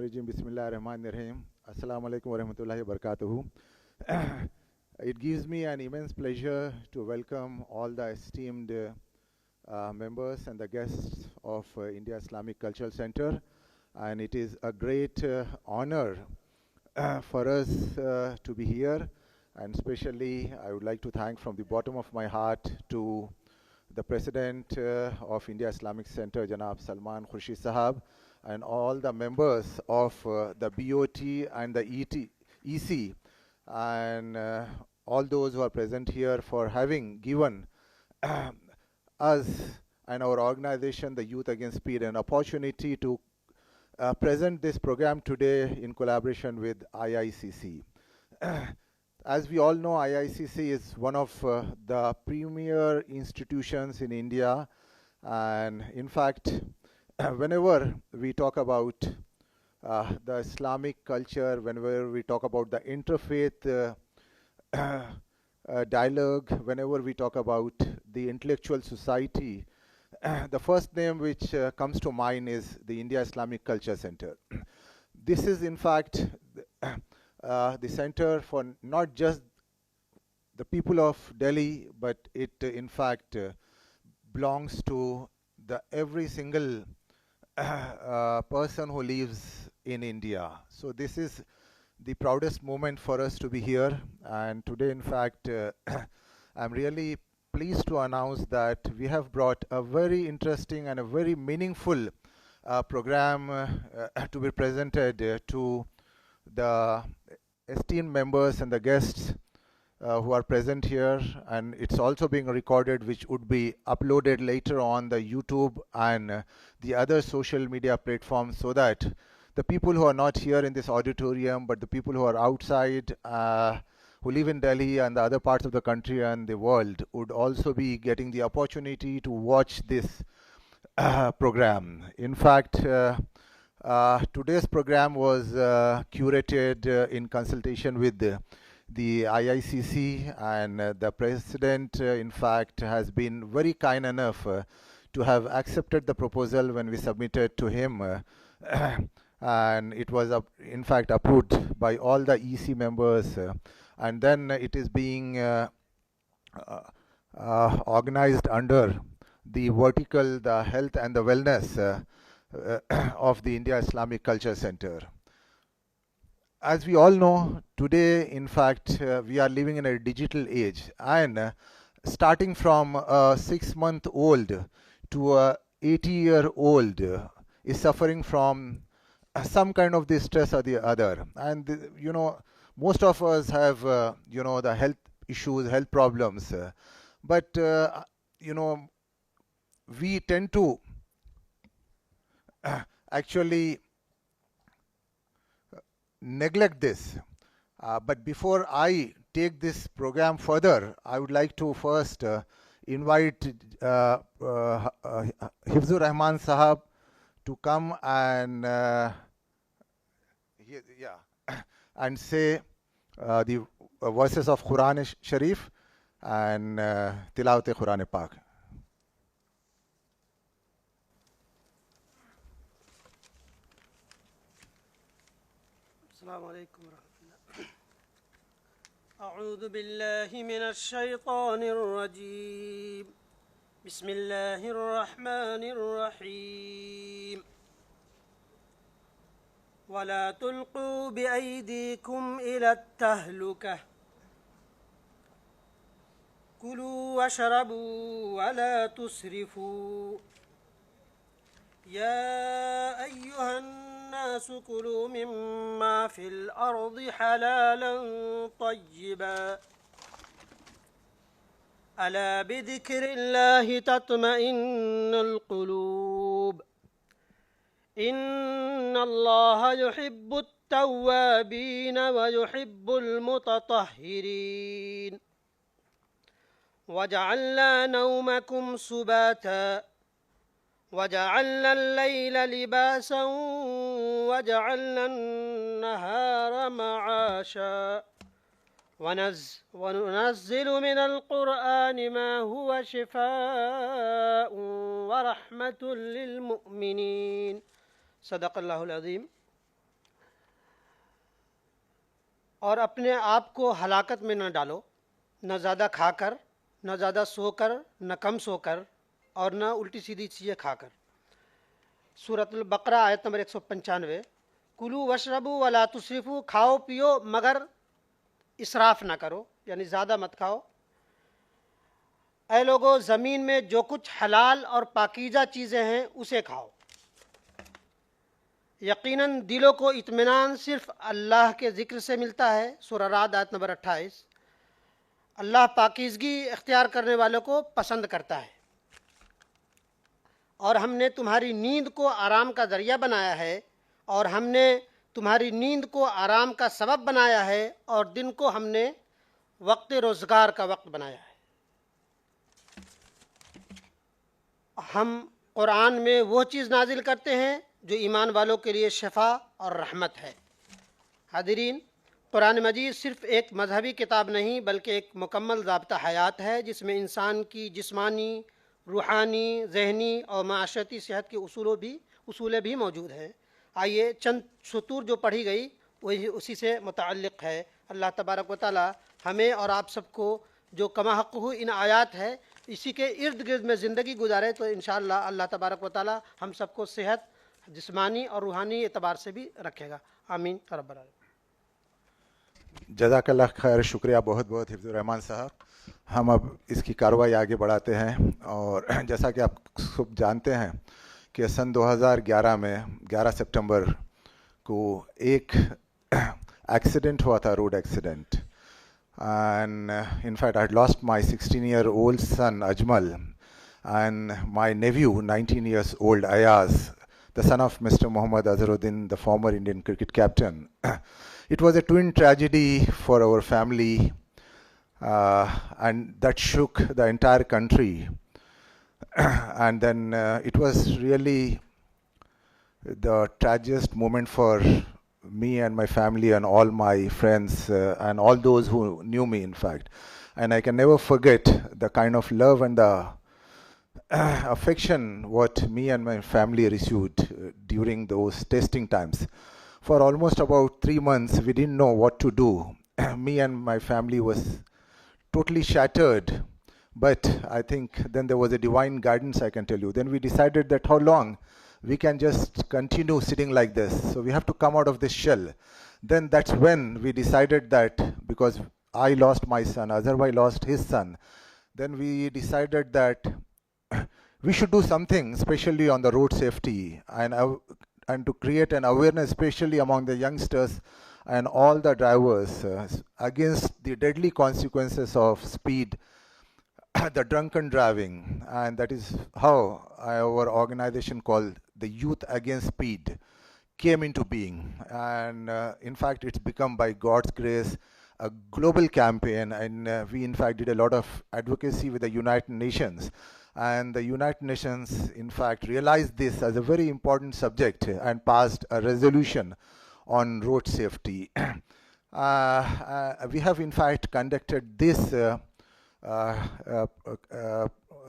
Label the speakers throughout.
Speaker 1: Rajim. Bismillahirrahmanirrahim. Assalamu alaikum wa rahmatullahi wa barakatuhu. It gives me an immense pleasure to welcome all the esteemed members and the guests of India Islamic Cultural Center. And it is a great honor for us to be here. And especially, I would like to thank from the bottom of my heart to the President of India Islamic Center, Janab Salman Khurshid Sahab, and all the members of the BOT and the EC, and all those who are present here for having given us and our organization, the Youth Against Speed, an opportunity to present this program today in collaboration with IICC. As we all know, IICC is one of the premier institutions in India, and in fact, whenever we talk about the Islamic culture, whenever we talk about the interfaith dialogue, whenever we talk about the intellectual society, the first name which comes to mind is the India Islamic Culture Center. This is in fact the center for not just the people of Delhi, but it in fact belongs to the every single person who lives in India. So this is the proudest moment for us to be here. And today, in fact, I'm really pleased to announce that we have brought a very interesting and a very meaningful program to be presented to the esteemed members and the guests who are present here, and it's also being recorded, which would be uploaded later on the YouTube and the other social media platforms, so that the people who are not here in this auditorium, but the people who are outside, who live in Delhi and the other parts of the country and the world, would also be getting the opportunity to watch this program. In fact, today's program was curated in consultation with the IICC, and the President, in fact, has been very kind enough to have accepted the proposal when we submitted to him, and it was, in fact, approved by all the EC members, and then it is being organized under the vertical, the health and the wellness of the India Islamic Culture Center. As we all know, today, in fact, we are living in a digital age, and starting from a 6-month-old to a 80-year-old is suffering from some kind of this stress or the other. And, you know, most of us have, you know, the health issues, health problems, but, you know, we tend to actually neglect this. But before I take this program further, I would like to first invite Hifzur Rahman Sahab to come and and say the verses of Quran Sharif and Tilawat Quran Pak.
Speaker 2: السلام عليكم ورحمة الله. أعوذ بالله من الشيطان الرجيم. بسم الله الرحمن الرحيم. ولا تلقوا بأيديكم إلى التهلكة. كلوا واشربوا ولا تسرفوا. يا أيها الناس كلوا مما في الأرض حلالا طيبا. ألا بذكر الله تطمئن القلوب. إن الله يحب التوابين ويحب المتطهرين. وجعلنا نومكم سباتا وجعلنا الليل لباسا وجعلنا النهار معاشا وننزل من القرآن ما هو شفاء ورحمة للمؤمنين. صدق الله العظيم. और अपने आप को हलाकत में न डालो, न ज़्यादा खाकर, न ज़्यादा सोकर, न कम सोकर, और न उल्टी सीधी चीज़ें खाकर। सूरतुल बकरा आयत नंबर 195। कुलू वशरबू वला तुसरिफू, खाओ पियो मगर इसराफ ना करो, यानी ज़्यादा मत खाओ। ऐ लोगो, ज़मीन में जो कुछ हलाल और पाकीज़ा चीज़ें हैं उसे खाओ। यकीनन दिलों को इत्मीनान सिर्फ अल्लाह के ज़िक्र से मिलता है। सूरह राद आयत नंबर 28। अल्लाह पाकीज़गी इख्तियार करने वालों को पसंद करता है। और हमने तुम्हारी नींद को आराम का ज़रिया बनाया है, और हमने तुम्हारी नींद को आराम का सबब बनाया है, और दिन को हमने वक्त रोज़गार का वक्त बनाया है। हम कुरान में वो चीज़ नाजिल करते हैं जो ईमान वालों के लिए शफा और रहमत है। हादिरीन, कुरान मजीद सिर्फ़ एक मजहबी किताब नहीं बल्कि एक मुकम्मल ज़ाब्ता हयात है, जिसमें इंसान की जिस्मानी, रूहानी, ज़हनी और माशरती सेहत के उसूलें भी मौजूद हैं। आइए चंद सतूर जो पढ़ी गई वही उसी से मुतअल्लिक़ है। अल्लाह तबारक व तआला हमें और आप सबको जो कमा हक़ हो इन आयात है इसी के इर्द गिर्द में ज़िंदगी गुजारे तो इंशाअल्लाह अल्लाह तबारक व तआला हम सबको सेहत, जिस्मानी और रूहानी एतबार से भी रखेगा। आमीन रब्बल आलमीन।
Speaker 1: जज़ाकल्लाह खैर, शुक्रिया बहुत बहुत हिफ्ज़ुर रहमान साहब। हम अब इसकी कार्रवाई आगे बढ़ाते हैं, और जैसा कि आप सब जानते हैं कि सन 2011 में 11 सितंबर को एक एक्सीडेंट हुआ था, road accident, and in fact I had lost my 16-year-old son Ajmal and my nephew 19 years old Ayaz, the son of Mr. Muhammad Azharuddin, the former Indian cricket captain. It was a twin tragedy for our family, and that shook the entire country. And then it was really the tragiest moment for me and my family and all my friends and all those who knew me, in fact. And I can never forget the kind of love and the affection what me and my family received during those testing times. For almost about 3 months, we didn't know what to do. Me and my family was totally shattered. But I think then there was a divine guidance, I can tell you. Then we decided that how long we can just continue sitting like this. So we have to come out of this shell. Then that's when we decided that, because I lost my son, Azhar lost his son, then we decided that we should do something, especially on the road safety, and to create an awareness, especially among the youngsters and all the drivers, against the deadly consequences of speed, the drunken driving. And that is how our organization called the Youth Against Speed came into being. And in fact, it's become, by God's grace, a global campaign. And we in fact did a lot of advocacy with the United Nations. And the United Nations in fact realized this as a very important subject and passed a resolution on road safety. We have in fact conducted this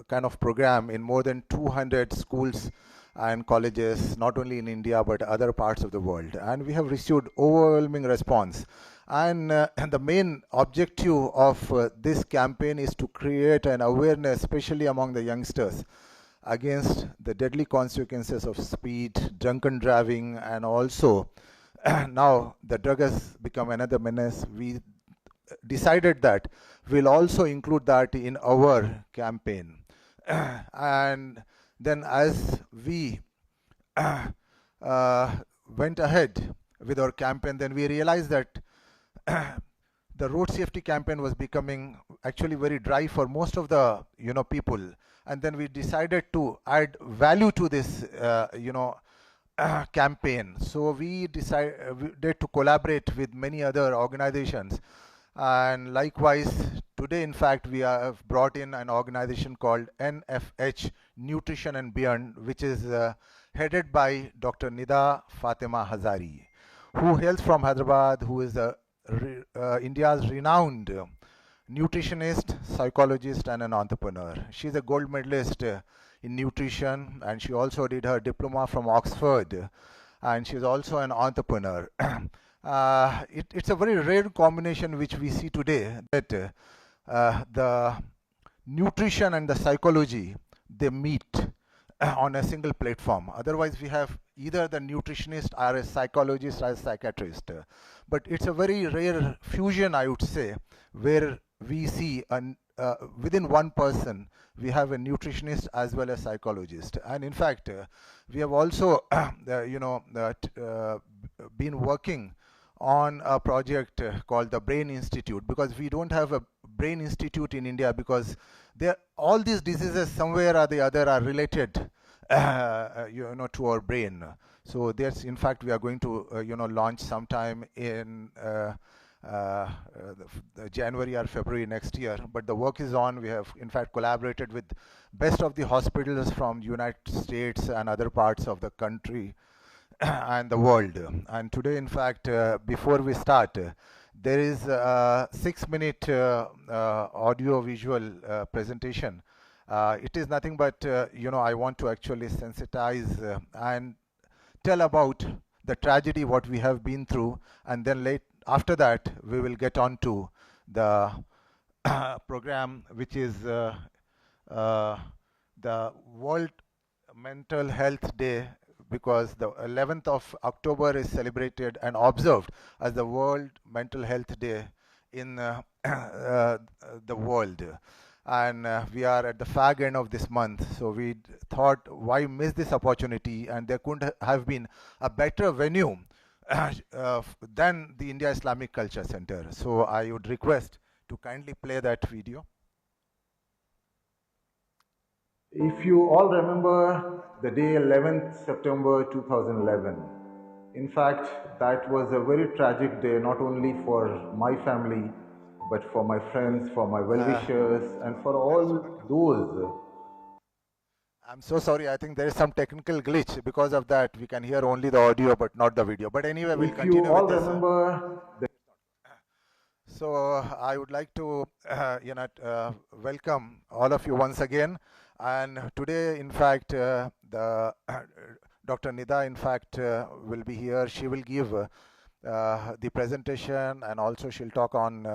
Speaker 1: kind of program in more than 200 schools and colleges, not only in India but other parts of the world, and we have received overwhelming response. And the main objective of this campaign is to create an awareness, especially among the youngsters, against the deadly consequences of speed, drunken driving, and also now the drug has become another menace. We decided that we'll also include that in our campaign. And then as we went ahead with our campaign, then we realized that the road safety campaign was becoming actually very dry for most of the people. And then we decided to add value to this campaign. So we decided to collaborate with many other organizations. And likewise, today, in fact, we have brought in an organization called NFH, Nutrition and Beyond, which is headed by Dr. Nida Fatima Hazari, who hails from Hyderabad, who is India's renowned nutritionist, psychologist, and an entrepreneur. She's a gold medalist in nutrition, and she also did her diploma from Oxford, and she's also an entrepreneur. It's a very rare combination which we see today, that the nutrition and the psychology, they meet on a single platform. Otherwise, we have either the nutritionist or a psychologist or a psychiatrist. But it's a very rare fusion, I would say, where we see within one person we have a nutritionist as well as psychologist. And in fact, we have also been working on a project called the Brain Institute, because we don't have a Brain Institute in India, because all these diseases somewhere or the other are related to our brain. So that's, in fact, we are going to launch sometime in January or February next year. But the work is on. We have in fact collaborated with best of the hospitals from United States and other parts of the country and the world. And today, in fact, before we start, there is a 6-minute audio-visual presentation. It is nothing but, I want to actually sensitize and tell about the tragedy what we have been through, and then after that we will get on to the program, which is the World Mental Health Day, because the 11th of October is celebrated and observed as the World Mental Health Day in the world. And we are at the fag end of this month, so we thought, why miss this opportunity? And there couldn't have been a better venue than the India Islamic Culture Center. So I would request to kindly play that video. If you all remember the day 11th September 2011, in fact, that was a very tragic day, not only for my family, but for my friends, for my well-wishers, and for all those. I'm so sorry, I think there is some technical glitch. Because of that, we can hear only the audio, but not the video. But anyway, we'll continue with this. If you all remember... So I would like to welcome all of you once again. And today, in fact, Dr. Nida, in fact, will be here. She will give the presentation, and also she'll talk on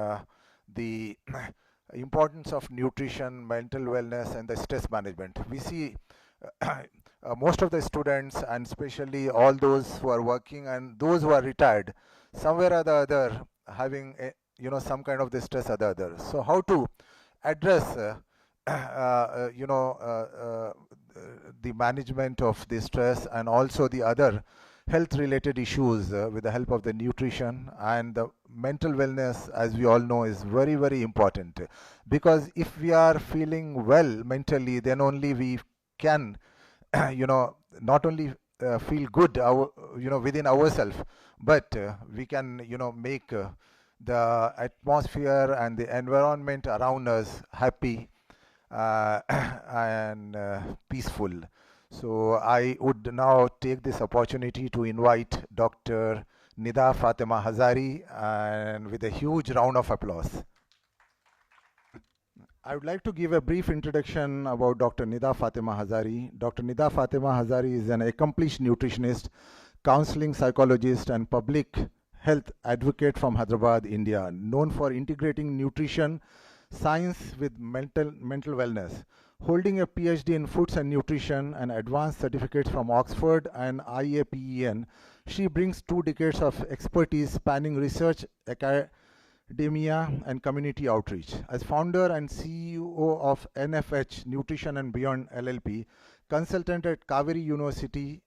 Speaker 1: the importance of nutrition, mental wellness, and the stress management. We see most of the students, and especially all those who are working and those who are retired, somewhere or the other having some kind of the stress or the other. So how to address the management of the stress and also the other health related issues with the help of the nutrition. And the mental wellness, as we all know, is very, very important, because if we are feeling well mentally, then only we can not only feel good within ourselves, but we can make the atmosphere and the environment around us happy and peaceful. So I would now take this opportunity to invite Dr. Nida Fatima Hazari, and with a huge round of applause. I would like to give a brief introduction about Dr. Nida Fatima Hazari. Dr. Nida Fatima Hazari is an accomplished nutritionist, counseling psychologist, and public health advocate from Hyderabad, India, known for integrating nutrition science with mental wellness. Holding a PhD in foods and nutrition and advanced certificates from Oxford and IAPEN, she brings 2 decades of expertise spanning research, academia, and community outreach. As founder and CEO of NFH Nutrition and Beyond LLP, consultant at Kaveri University,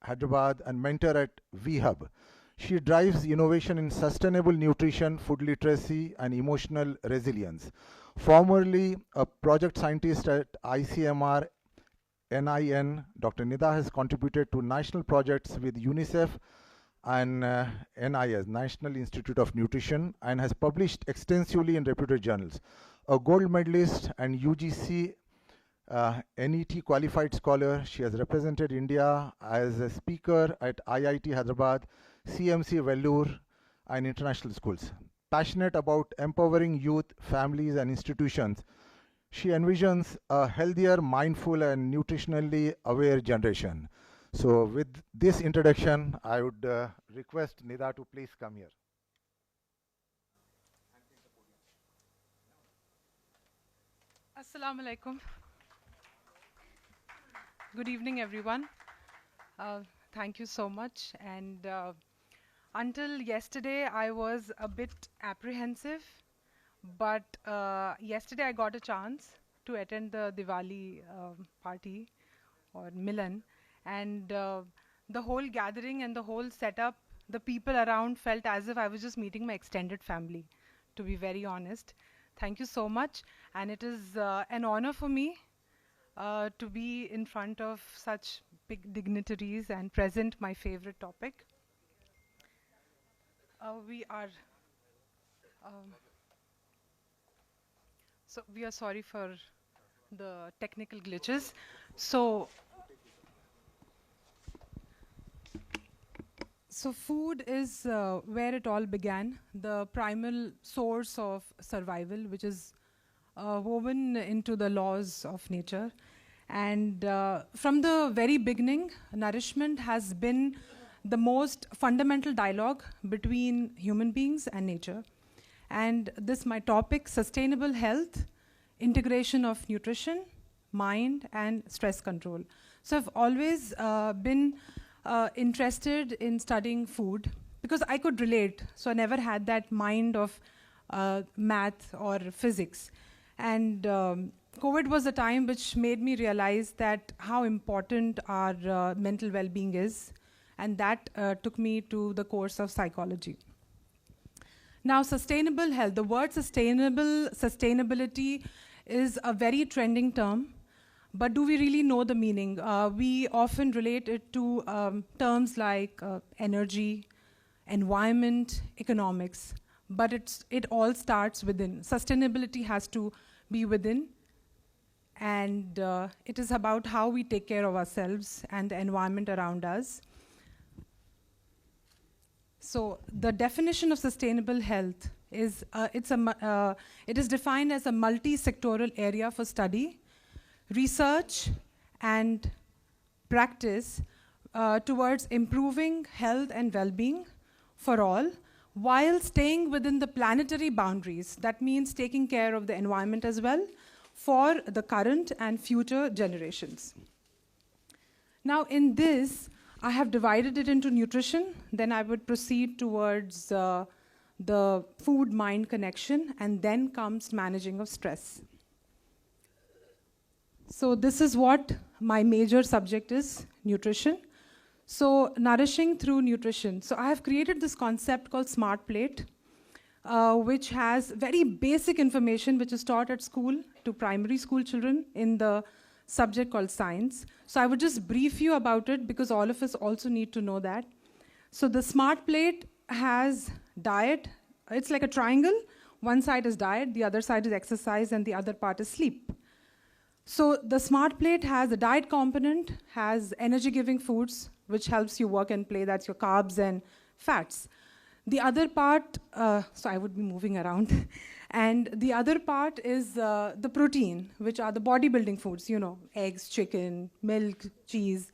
Speaker 1: Hyderabad, and mentor at VHub, she drives innovation in sustainable nutrition, food literacy, and emotional resilience. Formerly a project scientist at ICMR NIN, Dr. Nida has contributed to national projects with UNICEF and NIS, National Institute of Nutrition, and has published extensively in reputed journals. A gold medalist and UGC NET qualified scholar, she has represented India as a speaker at IIT Hyderabad, CMC Vellore, and international schools. Passionate about empowering youth, families, and institutions, she envisions a healthier, mindful, and nutritionally aware generation. So with this introduction, I would request Nida to please come here.
Speaker 3: Assalamu alaikum. Good evening, everyone. Thank you so much. And until yesterday, I was a bit apprehensive, but yesterday I got a chance to attend the Diwali party or Milan, and the whole gathering and the whole setup, the people around felt as if I was just meeting my extended family, to be very honest. Thank you so much, and it is an honor for me to be in front of such big dignitaries and present my favorite topic. We are um, we are sorry for the technical glitches. So food is where it all began, the primal source of survival, which is woven into the laws of nature. And from the very beginning, nourishment has been the most fundamental dialogue between human beings and nature. And this, my topic, sustainable health, integration of nutrition, mind, and stress control. So I've always been interested in studying food because I could relate. So I never had that mind of math or physics. And COVID was a time which made me realize that how important our mental well-being is, and that took me to the course of psychology. Now, sustainable health, the word sustainability is a very trending term, but do we really know the meaning? We often relate it to terms like energy, environment, economics, but it all starts within. Sustainability has to be within, and it is about how we take care of ourselves and the environment around us. So the definition of sustainable health is it is defined as a multi-sectoral area for study, research, and practice towards improving health and well-being for all, while staying within the planetary boundaries. That means taking care of the environment as well for the current and future generations. Now in this, I have divided it into nutrition, then I would proceed towards the food-mind connection, and then comes managing of stress. So this is what my major subject is, nutrition. So nourishing through nutrition. So I have created this concept called Smart Plate, which has very basic information which is taught at school to primary school children in the subject called science. So I would just brief you about it because all of us also need to know that. So the Smart Plate has diet. It's like a triangle. One side is diet, the other side is exercise, and the other part is sleep. So the Smart Plate has the diet component, has energy-giving foods, which helps you work and play. That's your carbs and fats. The other part, so I would be moving around. And the other part is the protein, which are the bodybuilding foods, you know, eggs, chicken, milk, cheese.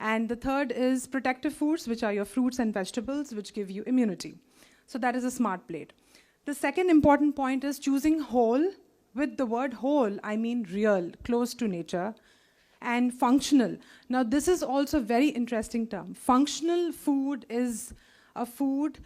Speaker 3: And the third is protective foods, which are your fruits and vegetables, which give you immunity. So that is a Smart Plate. The second important point is choosing whole. With the word whole, I mean real, close to nature, and functional. Now this is also a very interesting term. Functional food is a food,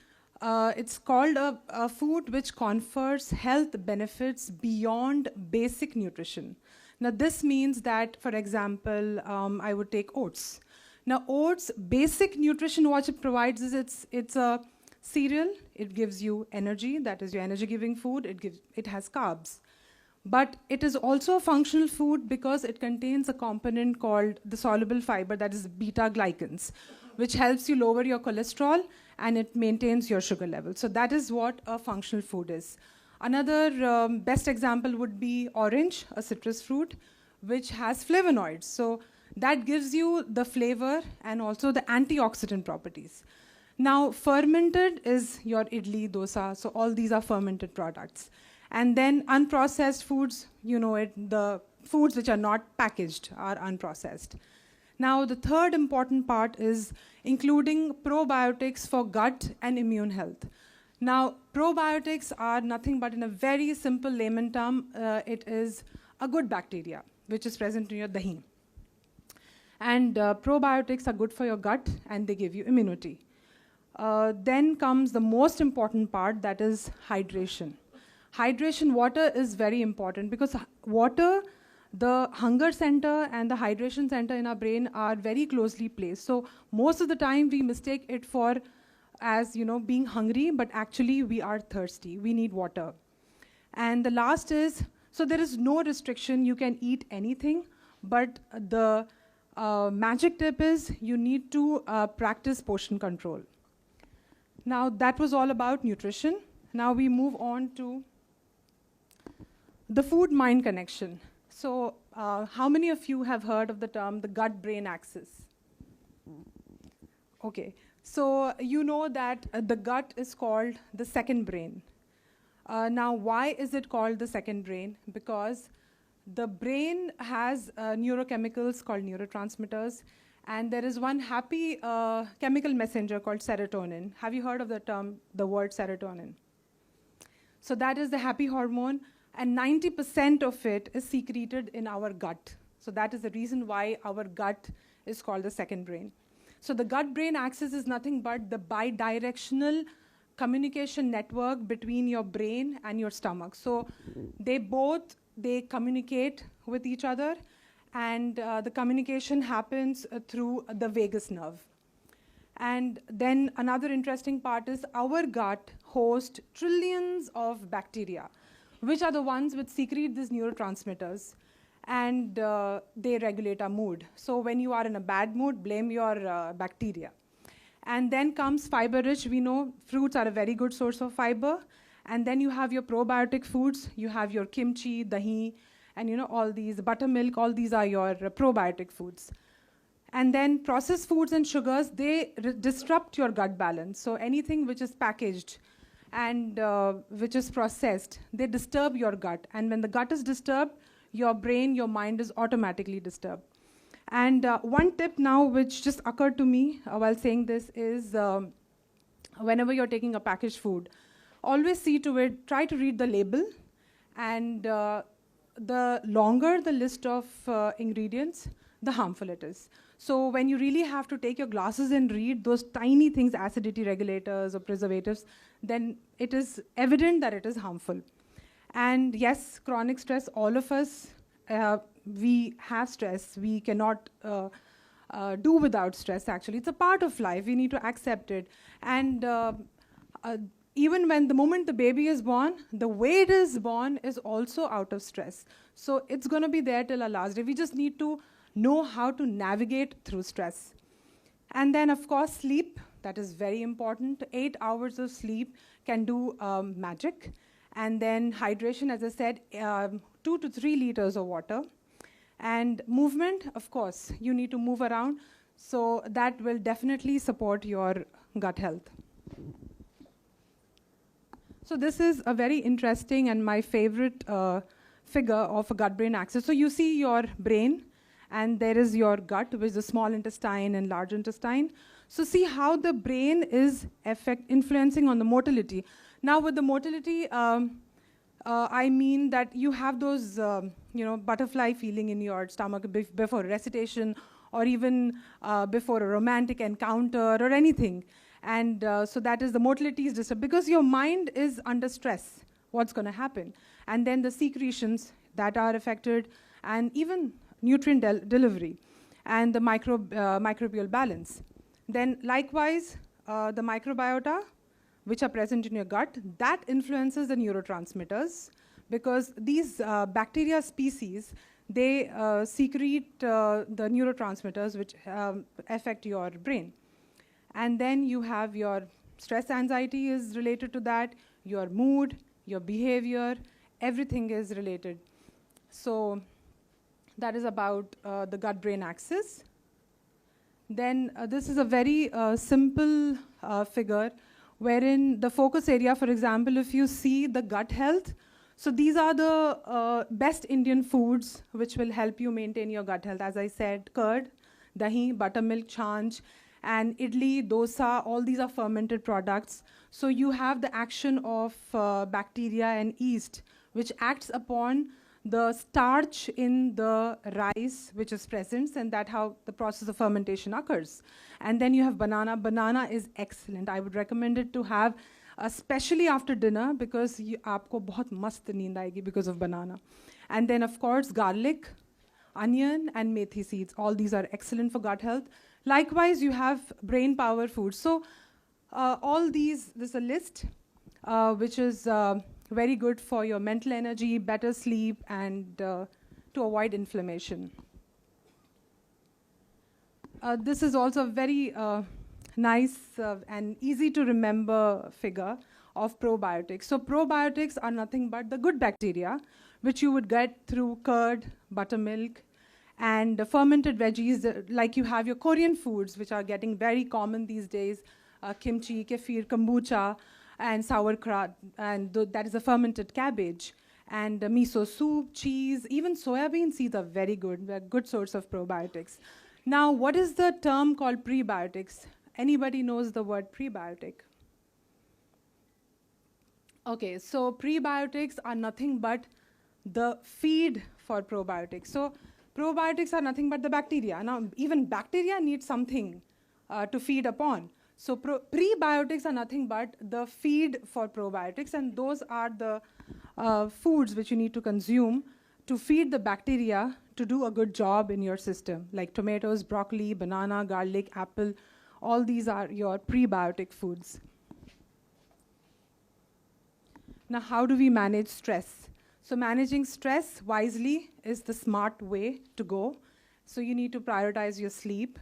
Speaker 3: it's called a food which confers health benefits beyond basic nutrition. Now this means that, for example, I would take oats. Now oats, basic nutrition, what it provides is it's a cereal, it gives you energy, that is your energy-giving food, it has carbs. But it is also a functional food because it contains a component called the soluble fiber, that is beta-glycans, which helps you lower your cholesterol and it maintains your sugar level. So that is what a functional food is. Another best example would be orange, a citrus fruit, which has flavonoids. So that gives you the flavor and also the antioxidant properties. Now, fermented is your idli, dosa, so all these are fermented products. And then unprocessed foods, you know it, the foods which are not packaged are unprocessed. Now, the third important part is including probiotics for gut and immune health. Now, probiotics are nothing but, in a very simple layman term, it is a good bacteria which is present in your dahi. And probiotics are good for your gut and they give you immunity. Then comes the most important part, that is hydration. Hydration, water is very important because water, the hunger center and the hydration center in our brain are very closely placed. So most of the time we mistake it for as being hungry, but actually we are thirsty. We need water. And the last is, so there is no restriction. You can eat anything, but the magic tip is you need to practice portion control. Now that was all about nutrition. Now we move on to the food-mind connection. So how many of you have heard of the term the gut-brain axis? Okay, so you know that the gut is called the second brain. Now why is it called the second brain? Because the brain has neurochemicals called neurotransmitters, and there is one happy chemical messenger called serotonin. Have you heard of the term, the word serotonin? So that is the happy hormone, and 90% of it is secreted in our gut. So that is the reason why our gut is called the second brain. So the gut-brain axis is nothing but the bidirectional communication network between your brain and your stomach. So they communicate with each other, and the communication happens through the vagus nerve. And then another interesting part is our gut hosts trillions of bacteria, which are the ones which secrete these neurotransmitters, and they regulate our mood. So when you are in a bad mood, blame your bacteria. And then comes fiber-rich. We know fruits are a very good source of fiber. And then you have your probiotic foods. You have your kimchi, dahi, and all these buttermilk. All these are your probiotic foods. And then processed foods and sugars, they disrupt your gut balance. So anything which is packaged and which is processed, they disturb your gut. And when the gut is disturbed, your brain, your mind is automatically disturbed. And one tip now which just occurred to me while saying this is whenever you're taking a packaged food, always see to it, try to read the label, and the longer the list of ingredients, the harmful it is. So when you really have to take your glasses and read those tiny things, acidity regulators or preservatives, then it is evident that it is harmful. And yes, chronic stress, all of us, we have stress. We cannot do without stress, actually. It's a part of life. We need to accept it. And even when the moment the baby is born, the way it is born is also out of stress. So it's going to be there till our last day. We just need to know how to navigate through stress. And then, of course, sleep. That is very important. 8 hours of sleep can do magic. And then hydration, as I said, 2 to 3 liters of water. And movement, of course, you need to move around. So that will definitely support your gut health. So this is a very interesting and my favorite figure of a gut-brain axis. So you see your brain, and there is your gut, which is the small intestine and large intestine. So see how the brain is influencing on the motility. Now with the motility, I mean that you have those butterfly feeling in your stomach before recitation, or even before a romantic encounter or anything. And so that is the motility is disturbed because your mind is under stress. What's going to happen? And then the secretions that are affected, and even nutrient delivery, and the microbial balance. Then likewise, the microbiota, which are present in your gut, that influences the neurotransmitters, because these bacteria species, they secrete the neurotransmitters which affect your brain. And then you have your stress anxiety is related to that, your mood, your behavior, everything is related. So that is about the gut-brain axis. Then this is a very simple figure wherein the focus area, for example, if you see the gut health, so these are the best Indian foods which will help you maintain your gut health. As I said, curd, dahi, buttermilk, chanch, and idli, dosa, all these are fermented products. So you have the action of bacteria and yeast, which acts upon the starch in the rice which is present, and that's how the process of fermentation occurs. And then you have banana. Banana is excellent. I would recommend it to have, especially after dinner, because aapko bahut mast neend aayegi because of banana. And then of course garlic, onion, and methi seeds. All these are excellent for gut health. Likewise, you have brain power foods. So all these, there's a list which is very good for your mental energy, better sleep, and to avoid inflammation. This is also a very nice and easy to remember figure of probiotics. So probiotics are nothing but the good bacteria which you would get through curd, buttermilk, and fermented veggies, like you have your Korean foods, which are getting very common these days, kimchi, kefir, kombucha, and sauerkraut, and that is a fermented cabbage, and miso soup, cheese, even soybean seeds are very good. They're a good source of probiotics. Now, what is the term called prebiotics? Anybody knows the word prebiotic? Okay, so prebiotics are nothing but the feed for probiotics. So probiotics are nothing but the bacteria. Now, even bacteria need something to feed upon. So prebiotics are nothing but the feed for probiotics, and those are the foods which you need to consume to feed the bacteria to do a good job in your system, like tomatoes, broccoli, banana, garlic, apple. All these are your prebiotic foods. Now, how do we manage stress? So managing stress wisely is the smart way to go. So you need to prioritize your sleep.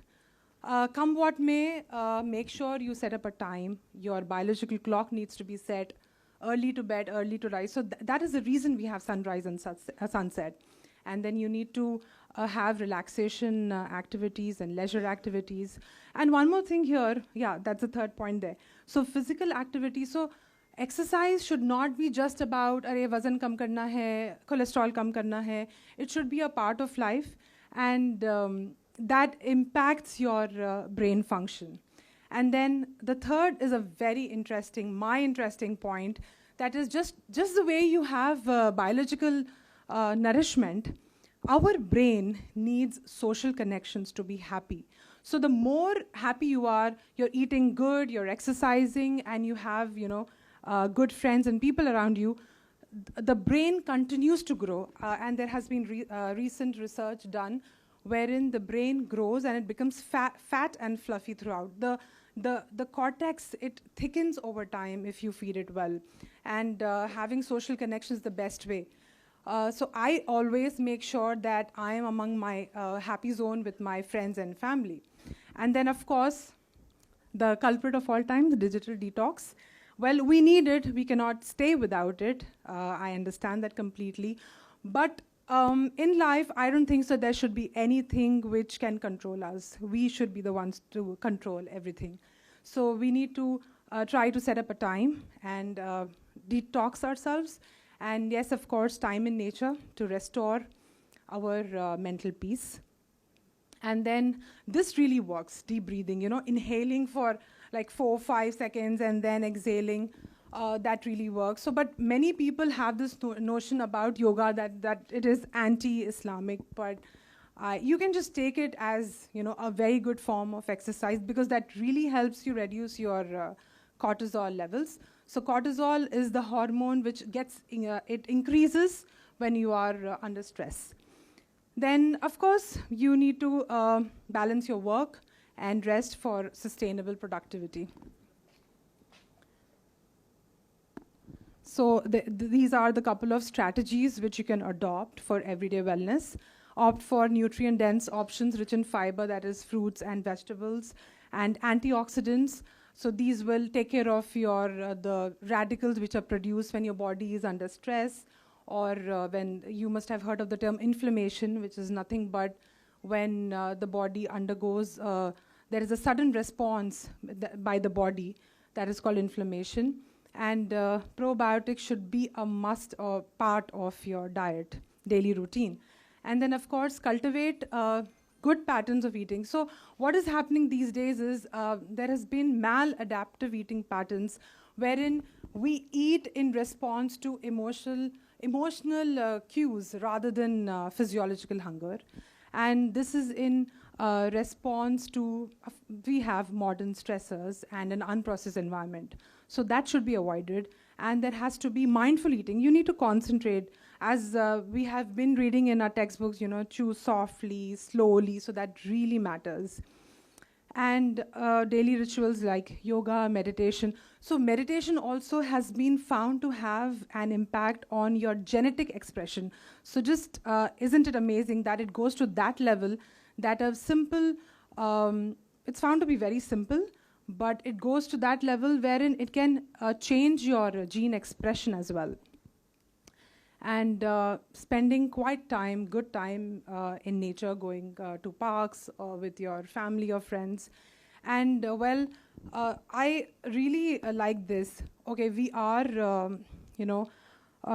Speaker 3: Come what may, make sure you set up a time. Your biological clock needs to be set. Early to bed, early to rise. So that is the reason we have sunrise and sunset. And then you need to have relaxation activities and leisure activities. And one more thing here, yeah, that's the third point there. So physical activity. So exercise should not be just about, arey wazan kam karna hai, cholesterol kam karna hai. It should be a part of life, and that impacts your brain function. And then the third is a very interesting, my interesting point, that is just the way you have biological nourishment, our brain needs social connections to be happy. So the more happy you are, you're eating good, you're exercising, and you have, good friends and people around you, the brain continues to grow. And there has been recent research done wherein the brain grows and it becomes fat and fluffy throughout. The cortex, it thickens over time if you feed it well. And having social connections is the best way. So I always make sure that I am among my happy zone with my friends and family. And then, of course, the culprit of all time, the digital detox. Well, we need it. We cannot stay without it. I understand that completely. But in life, I don't think so there should be anything which can control us. We should be the ones to control everything. So we need to try to set up a time and detox ourselves. And yes, of course, time in nature to restore our mental peace. And then this really works, deep breathing, inhaling for like 4 or 5 seconds and then exhaling. That really works. So, but many people have this notion about yoga that it is anti-Islamic, but you can just take it as a very good form of exercise, because that really helps you reduce your cortisol levels. So cortisol is the hormone which gets it increases when you are under stress. Then, of course, you need to balance your work and rest for sustainable productivity. So these are the couple of strategies which you can adopt for everyday wellness. Opt for nutrient-dense options rich in fiber, that is fruits and vegetables, and antioxidants. So these will take care of your the radicals which are produced when your body is under stress, or when you must have heard of the term inflammation, which is nothing but when the body undergoes, there is a sudden response by the body that is called inflammation. And probiotics should be a must or part of your diet, daily routine. And then, of course, cultivate good patterns of eating. So what is happening these days is there has been maladaptive eating patterns wherein we eat in response to emotional cues rather than physiological hunger. And this is in response to, we have modern stressors and an unprocessed environment. So that should be avoided. And there has to be mindful eating. You need to concentrate. As we have been reading in our textbooks, chew softly, slowly, so that really matters. And daily rituals like yoga, meditation. So meditation also has been found to have an impact on your genetic expression. So just, isn't it amazing that it goes to that level, that a simple, it's found to be very simple, but it goes to that level wherein it can change your gene expression as well. And spending good time in nature, going to parks or with your family or friends. And I really like this. Okay, we are,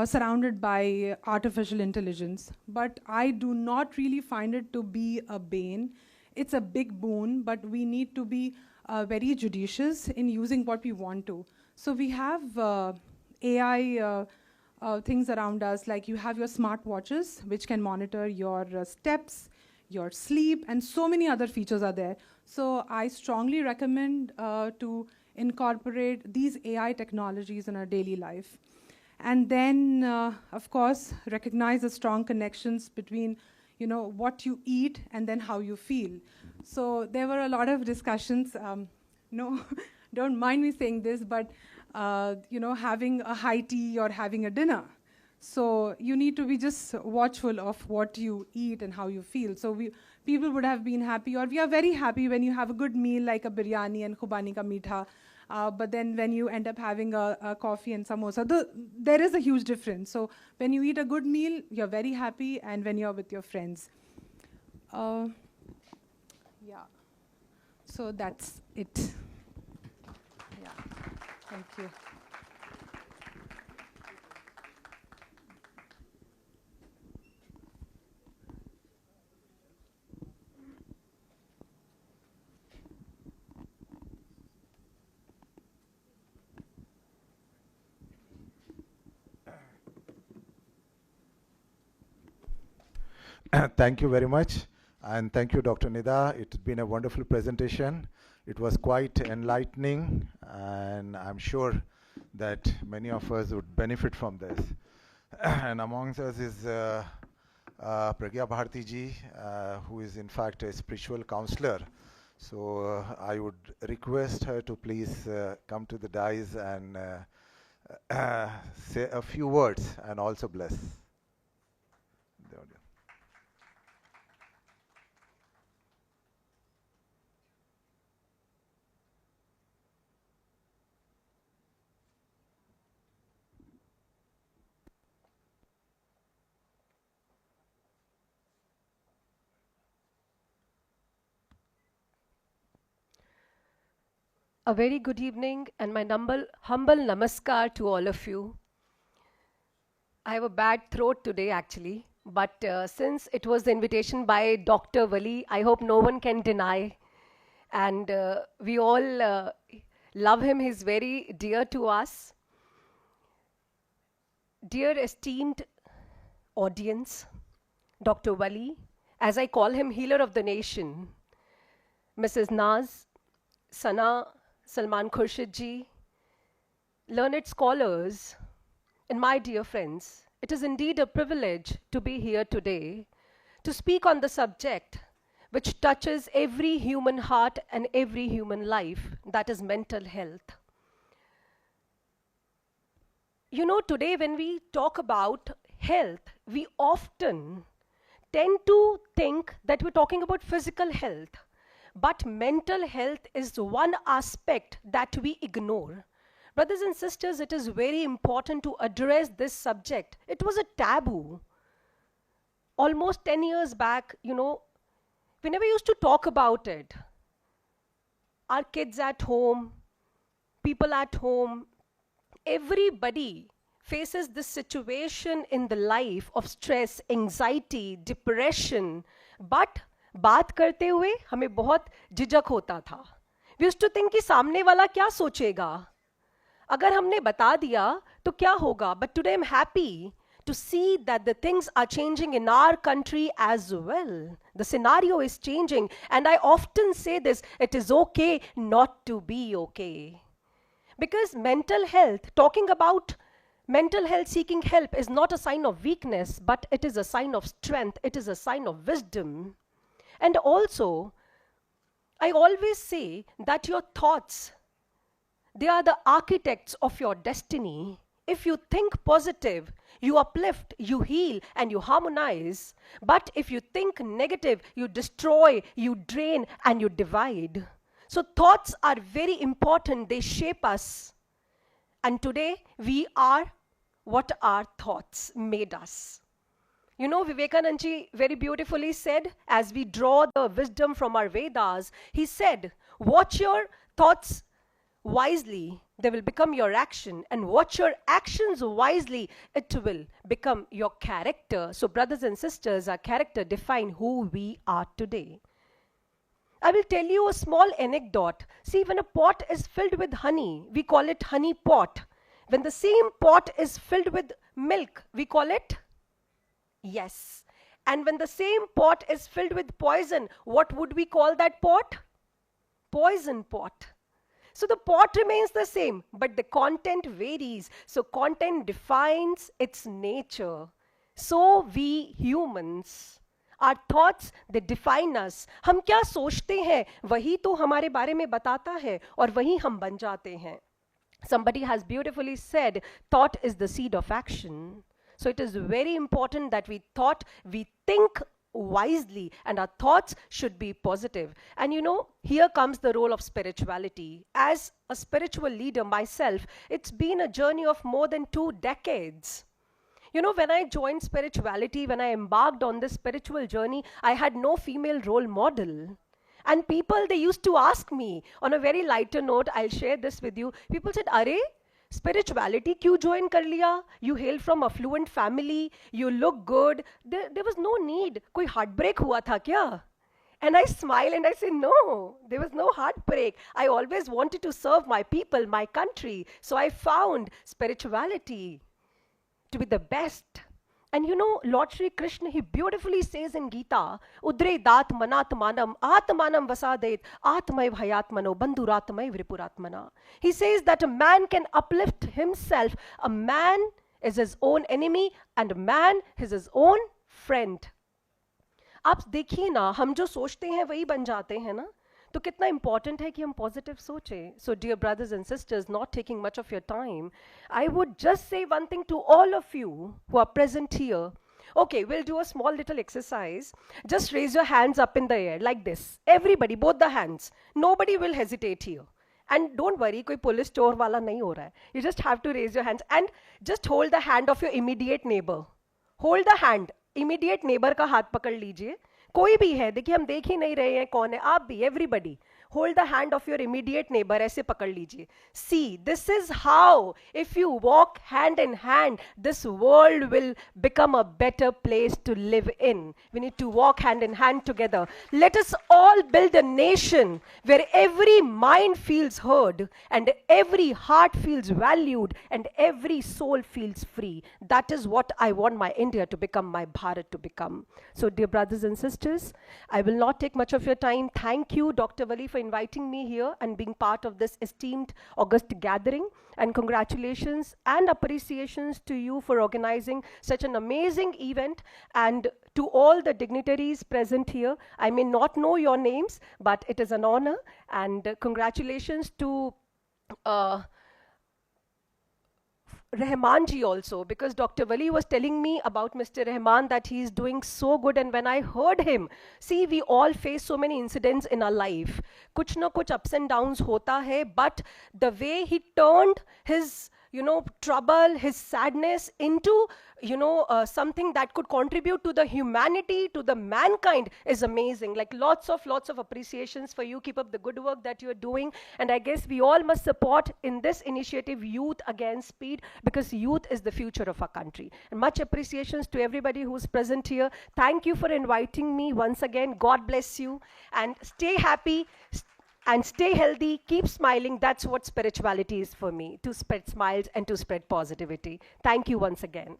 Speaker 3: surrounded by artificial intelligence, but I do not really find it to be a bane. It's a big boon, but we need to be very judicious in using what we want to. So we have AI things around us, like you have your smart watches, which can monitor your steps, your sleep, and so many other features are there. So I strongly recommend to incorporate these AI technologies in our daily life. And then, of course, recognize the strong connections between what you eat and then how you feel. So there were a lot of discussions. No, don't mind me saying this, but having a high tea or having a dinner. So you need to be just watchful of what you eat and how you feel. So people would have been happy, or we are very happy when you have a good meal like a biryani and khubani ka meetha. But then when you end up having a coffee and samosa, there is a huge difference. So when you eat a good meal, you're very happy, and when you're with your friends. Yeah. So that's it. Yeah. Thank you.
Speaker 1: Thank you very much. And thank you, Dr. Nida. It's been a wonderful presentation. It was quite enlightening, and I'm sure that many of us would benefit from this. And amongst us is Pragya Bharti ji, who is in fact a spiritual counselor. So I would request her to please come to the dais and say a few words and also bless the audience.
Speaker 4: A very good evening and my humble namaskar to all of you. I have a bad throat today actually, but since it was the invitation by Dr. Wali, I hope no one can deny. And we all love him, he's very dear to us. Dear esteemed audience, Dr. Wali, as I call him, healer of the nation, Mrs. Naz, Sana, Salman Khurshid ji, learned scholars, and my dear friends, it is indeed a privilege to be here today to speak on the subject which touches every human heart and every human life, that is mental health. You know, today when we talk about health, we often tend to think that we're talking about physical health. But mental health is one aspect that we ignore. Brothers and sisters, it is very important to address this subject. It was a taboo. Almost 10 years back, we never used to talk about it. Our kids at home, people at home, everybody faces this situation in the life of stress, anxiety, depression. But बात करते हुए हमें बहुत झिझक होता था. We used to think कि सामने वाला क्या सोचेगा, अगर हमने बता दिया तो क्या होगा. But today I'm happy to see that the things are changing in our country as well. The scenario is changing, and I often say this, it is okay not to be okay. Because mental health, talking about mental health, seeking help is not a sign of weakness, but it is a sign of strength, it is a sign of wisdom. And also, I always say that your thoughts, they are the architects of your destiny. If you think positive, you uplift, you heal, and you harmonize. But if you think negative, you destroy, you drain, and you divide. So thoughts are very important. They shape us. And today, we are what our thoughts made us. You know, Vivekananda ji very beautifully said, as we draw the wisdom from our Vedas, he said, watch your thoughts wisely, they will become your action, and watch your actions wisely, it will become your character. So brothers and sisters, our character define who we are today. I will tell you a small anecdote. See, when a pot is filled with honey, we call it honey pot. When the same pot is filled with milk, we call it, yes. And when the same pot is filled with poison, what would we call that pot? Poison pot. So the pot remains the same, but the content varies. So content defines its nature. So we humans, our thoughts, they define us. हम क्या सोचते हैं, वही तो हमारे बारे में बताता है, और वही हम बन जाते हैं. Somebody has beautifully said, thought is the seed of action. So it is very important that we think wisely, and our thoughts should be positive. And you know, here comes the role of spirituality. As a spiritual leader myself, it's been a journey of more than 2 decades. You know, when I joined spirituality, when I embarked on this spiritual journey, I had no female role model. And people, they used to ask me, on a very lighter note, I'll share this with you. People said, "Arey, spirituality क्यों join कर लिया? You hail from affluent family, you look good." There was no need. कोई heartbreak हुआ था क्या? And I smile and I say, no, there was no heartbreak. I always wanted to serve my people, my country. So I found spirituality to be the best. And you know, Lord Shri Krishna, he beautifully says in Gita, Udre dat manatmanam atmanam vasadet atmai bhayatmano bandhuratmai vripuratmana. He says that a man can uplift himself. A man is his own enemy and a man is his own friend. आप देखिए ना, हम जो सोचते हैं वही बन जाते हैं ना. तो कितना important है कि हम positive सोचें. So dear brothers and sisters, not taking much of your time, I would just say one thing to all of you who are present here. Okay, we'll do a small little exercise. Just raise your hands up in the air like this. Everybody, both the hands. Nobody will hesitate here. And don't worry, कोई police चोर वाला नहीं हो रहा है. You just have to raise your hands and just hold the hand of your immediate neighbor. Hold the hand. Immediate neighbor का हाथ पकड़ लीजिए. कोई भी है, देखिए हम देख ही नहीं रहे हैं कौन है, आप भी, everybody. Hold the hand of your immediate neighbor, ऐसे पकड़ लीजिए. See, this is how, if you walk hand in hand, this world will become a better place to live in. We need to walk hand in hand together. Let us all build a nation where every mind feels heard, and every heart feels valued, and every soul feels free. That is what I want my India to become, my Bharat to become. So, dear brothers and sisters, I will not take much of your time. Thank you, Dr. Wali, for inviting me here and being part of this esteemed August gathering. And congratulations and appreciations to you for organizing such an amazing event. And to all the dignitaries present here, I may not know your names, but it is an honor. And congratulations to Rahman ji also, because Dr. Wali was telling me about Mr. Rahman that he is doing so good, and when I heard him, see, we all face so many incidents in our life. Kuch na kuch ups and downs hota hai, but the way he turned his trouble, his sadness into, something that could contribute to the humanity, to the mankind is amazing. Like lots of appreciations for you. Keep up the good work that you're doing. And I guess we all must support in this initiative Youth Against Speed, because youth is the future of our country. And much appreciations to everybody who's present here. Thank you for inviting me once again. God bless you. And stay happy. And stay healthy, keep smiling. That's what spirituality is for me, to spread smiles and to spread positivity. Thank you once again.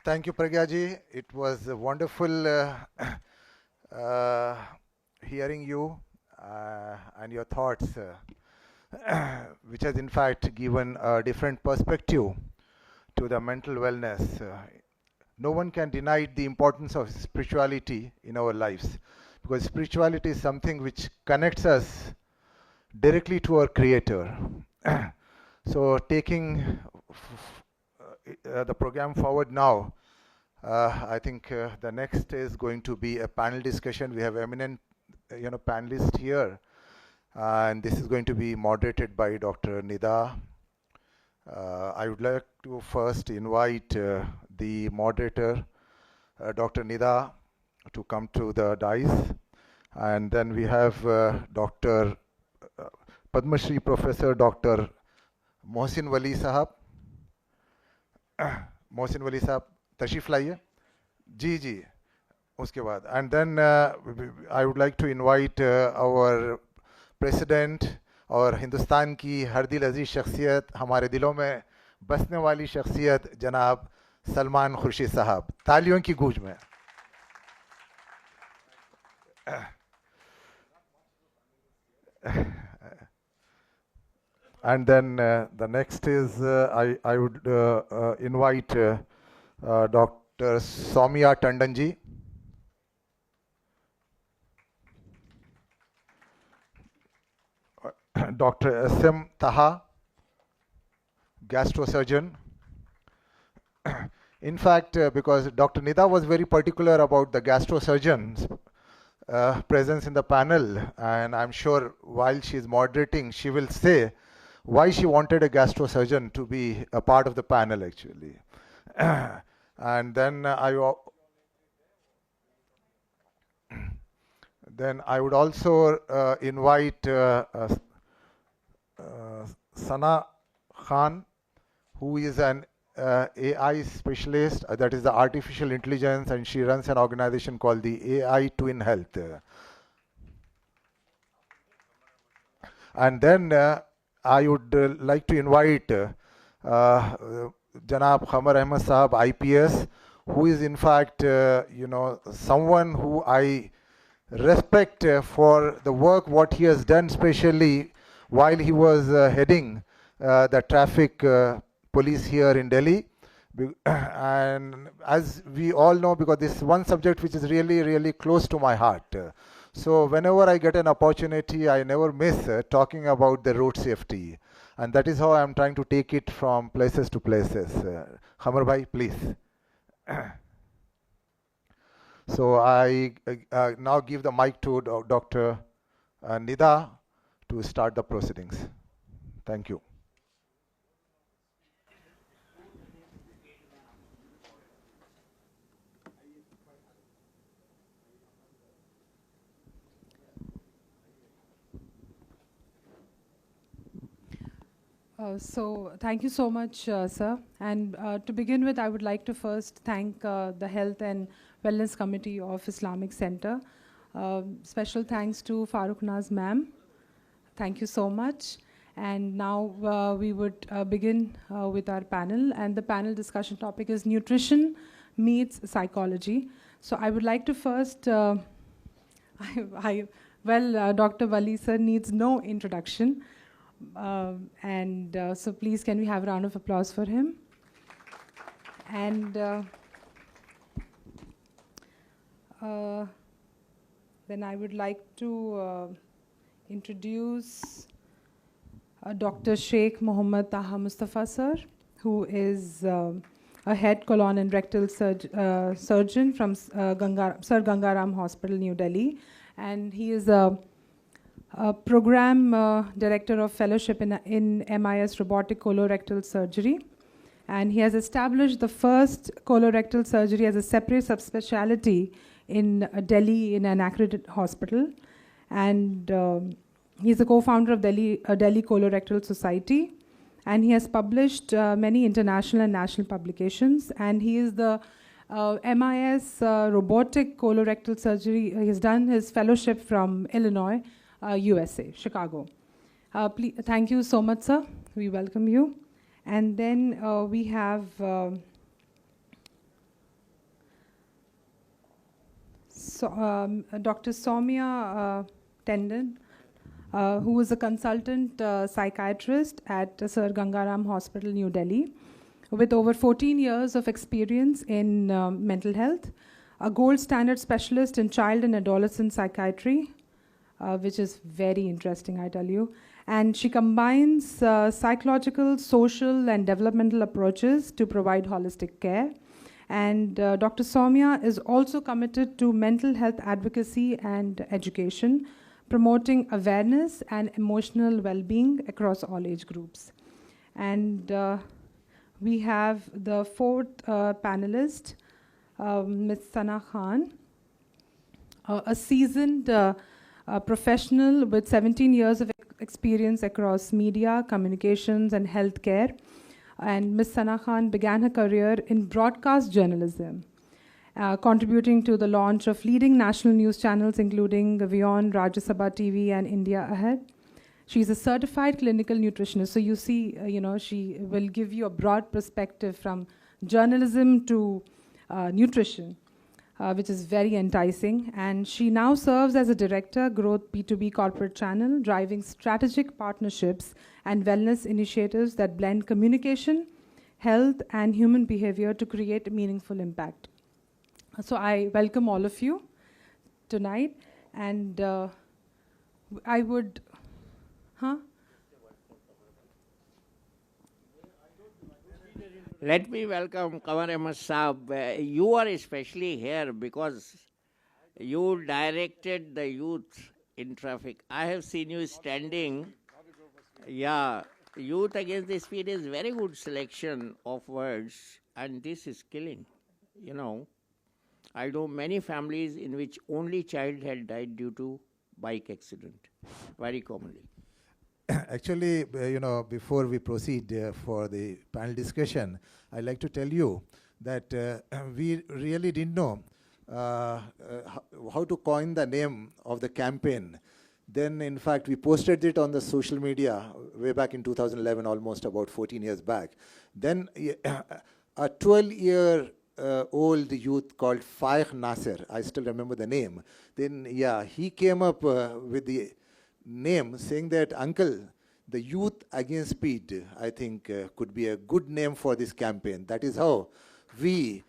Speaker 1: Thank you, Pragya ji. It was wonderful hearing you and your thoughts, which has in fact given a different perspective to the mental wellness. No one can deny the importance of spirituality in our lives, because spirituality is something which connects us directly to our Creator. So taking the program forward now, I think the next is going to be a panel discussion. We have eminent panelists here, and this is going to be moderated by Dr. Nida. I would like to first invite the moderator, Dr. Nida, to come to the dais. And then we have Dr. Padma Shri Professor Dr. Mohsin Wali Sahab. Mohsin Wali Sahab, तशरीफ लाइए जी जी उसके बाद. And then I would like to invite our president और हिंदुस्तान की हर दिल अजीज शख्सियत, हमारे दिलों में बसने वाली शख्सियत, जनाब सलमान खुर्शीद साहब. तालियों की गूंज में. And then the next is I would invite Dr. Soumya Tandon ji. Dr. S.M. Taha, gastrosurgeon. In fact, because Dr. Nida was very particular about the gastrosurgeon's presence in the panel, and I'm sure while she's moderating, she will say why she wanted a gastrosurgeon to be a part of the panel actually. And then I would also invite Sana Khan, who is an AI specialist, that is the artificial intelligence, and she runs an organization called the AI Twin Health. And then I would like to invite Janab Khamar Ahmed Sahab, IPS, who is in fact, someone who I respect for the work what he has done, especially while he was heading the traffic police here in Delhi. And as we all know, because this is one subject which is really, really close to my heart. So whenever I get an opportunity, I never miss talking about the road safety. And that is how I'm trying to take it from places to places. Khamar bhai, please. So I now give the mic to Dr. Nida to start the proceedings. Thank you.
Speaker 3: So thank you so much, sir. And to begin with, I would like to first thank the Health and Wellness Committee of Islamic Center. Special thanks to Farooq Naz ma'am. Thank you so much. And now we would begin with our panel. And the panel discussion topic is nutrition meets psychology. So I would like to first, Dr. Wali sir needs no introduction. So please, can we have a round of applause for him? And then I would like to introduce Dr. Sheikh Mohammad Taha Mustafa sir, who is a head colon and rectal surgeon from Sir Gangaram Hospital, New Delhi. And he is a Program Director of Fellowship in MIS Robotic Colorectal Surgery. And he has established the first colorectal surgery as a separate subspecialty in Delhi in an accredited hospital. And he's a co-founder of Delhi Colorectal Society. And he has published many international and national publications. And he is the MIS Robotic Colorectal Surgery. He has done his fellowship from Illinois, USA, Chicago. Please, thank you so much, sir. We welcome you. And then we have Dr. Soumya Tendon, who is a consultant psychiatrist at Sir Gangaram Hospital, New Delhi, with over 14 years of experience in mental health, a gold standard specialist in child and adolescent psychiatry, which is very interesting, I tell you. And she combines psychological, social, and developmental approaches to provide holistic care. And Dr. Soumya is also committed to mental health advocacy and education, promoting awareness and emotional well-being across all age groups. And we have the fourth panelist, Ms. Sana Khan, a seasoned professional with 17 years of experience across media, communications, and healthcare. And Ms. Sana Khan began her career in broadcast journalism, contributing to the launch of leading national news channels, including Vion, Rajya Sabha TV, and India Ahead. She's a certified clinical nutritionist. So you see, she will give you a broad perspective from journalism to nutrition, which is very enticing. And she now serves as a director, Growth B2B Corporate Channel, driving strategic partnerships and wellness initiatives that blend communication, health, and human behavior to create meaningful impact. So I welcome all of you tonight. And I would...
Speaker 5: Let me welcome Kamar Ahmed Saab. You are especially here because you directed the youth in traffic. I have seen you standing. Yeah, youth against the speed is very good selection of words, and this is killing. I know many families in which only child had died due to bike accident, very commonly.
Speaker 1: Actually, before we proceed for the panel discussion, I'd like to tell you that we really didn't know how to coin the name of the campaign. Then, in fact, we posted it on the social media way back in 2011, almost about 14 years back. Then a 12-year-old youth called Faikh Nasser, I still remember the name. Then, he came up with the name saying that, Uncle, the Youth Against Speed, I think, could be a good name for this campaign. That is how we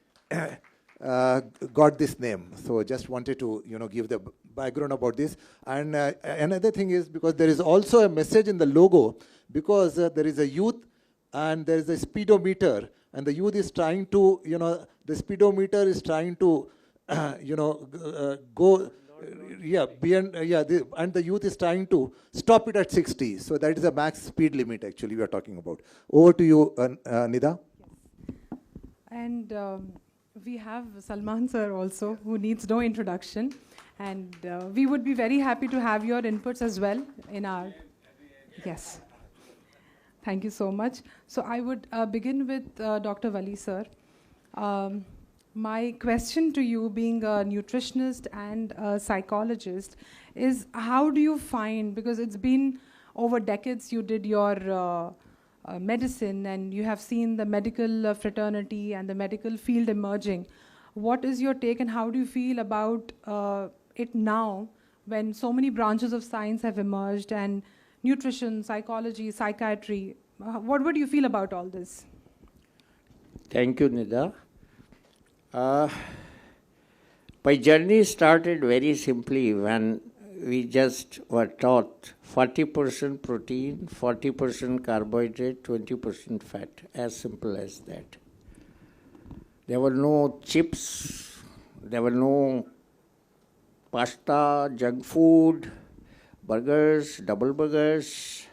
Speaker 1: got this name. So just wanted to, give the background about this. And another thing is because there is also a message in the logo, because there is a youth and there is a speedometer, and the youth is trying to, the speedometer is trying to, go. Beyond, and the youth is trying to stop it at 60. So that is the max speed limit, actually, we are talking about. Over to you, Nida.
Speaker 3: And we have Salman sir also, who needs no introduction. And we would be very happy to have your inputs as well in our... Yes. Thank you so much. So I would begin with Dr. Wali sir. My question to you, being a nutritionist and a psychologist, is how do you find, because it's been over decades you did your medicine and you have seen the medical fraternity and the medical field emerging. What is your take and how do you feel about it now when so many branches of science have emerged and nutrition, psychology, psychiatry? What do you feel about all this?
Speaker 5: Thank you, Nida. My journey started very simply when we just were taught 40% protein, 40% carbohydrate, 20% fat, as simple as that. There were no chips, there were no pasta, junk food, burgers, double burgers.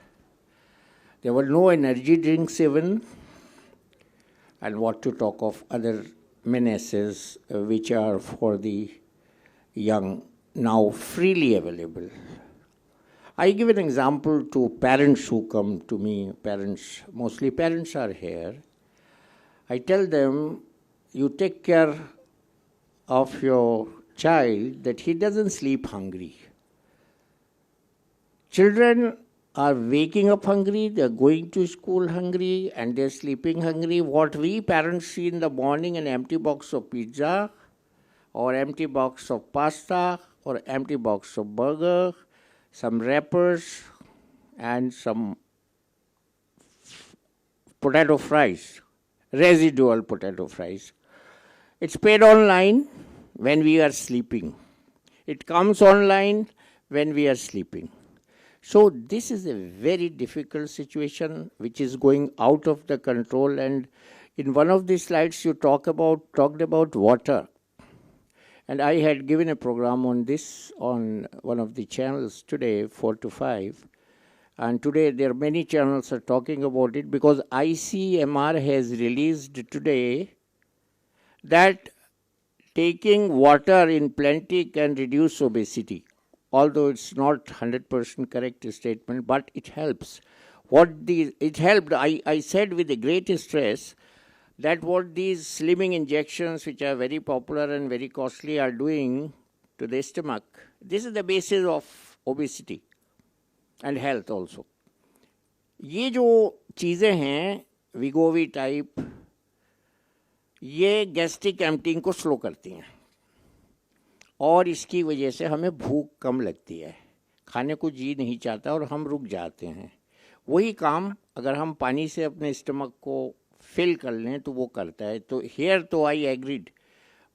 Speaker 5: There were no energy drinks even. And what to talk of other menaces which are for the young, now freely available. I give an example to parents who come to me, parents, mostly parents are here. I tell them, you take care of your child that he doesn't sleep hungry. Children are waking up hungry, they're going to school hungry, and they're sleeping hungry. What we parents see in the morning, an empty box of pizza, or empty box of pasta, or empty box of burger, some wrappers, and some potato fries, residual potato fries. It's paid online when we are sleeping. It comes online when we are sleeping. So this is a very difficult situation which is going out of the control. And in one of the slides you talked about water. And I had given a program on this on one of the channels today, 4 to 5. And today there are many channels are talking about it because ICMR has released today that taking water in plenty can reduce obesity. Although it's not 100% correct statement, but it helps. It helped, I said with the greatest stress, that what these slimming injections, which are very popular and very costly, are doing to the stomach, this is the basis of obesity and health also. ये जो चीज़ें हैं, Wegovy type, ये gastric emptying को slow करती हैं और इसकी वजह से हमें भूख कम लगती है, खाने को जी नहीं चाहता और हम रुक जाते हैं. वही काम अगर हम पानी से अपने स्टमक को फिल कर लें तो वो करता है. तो हियर तो I agreed,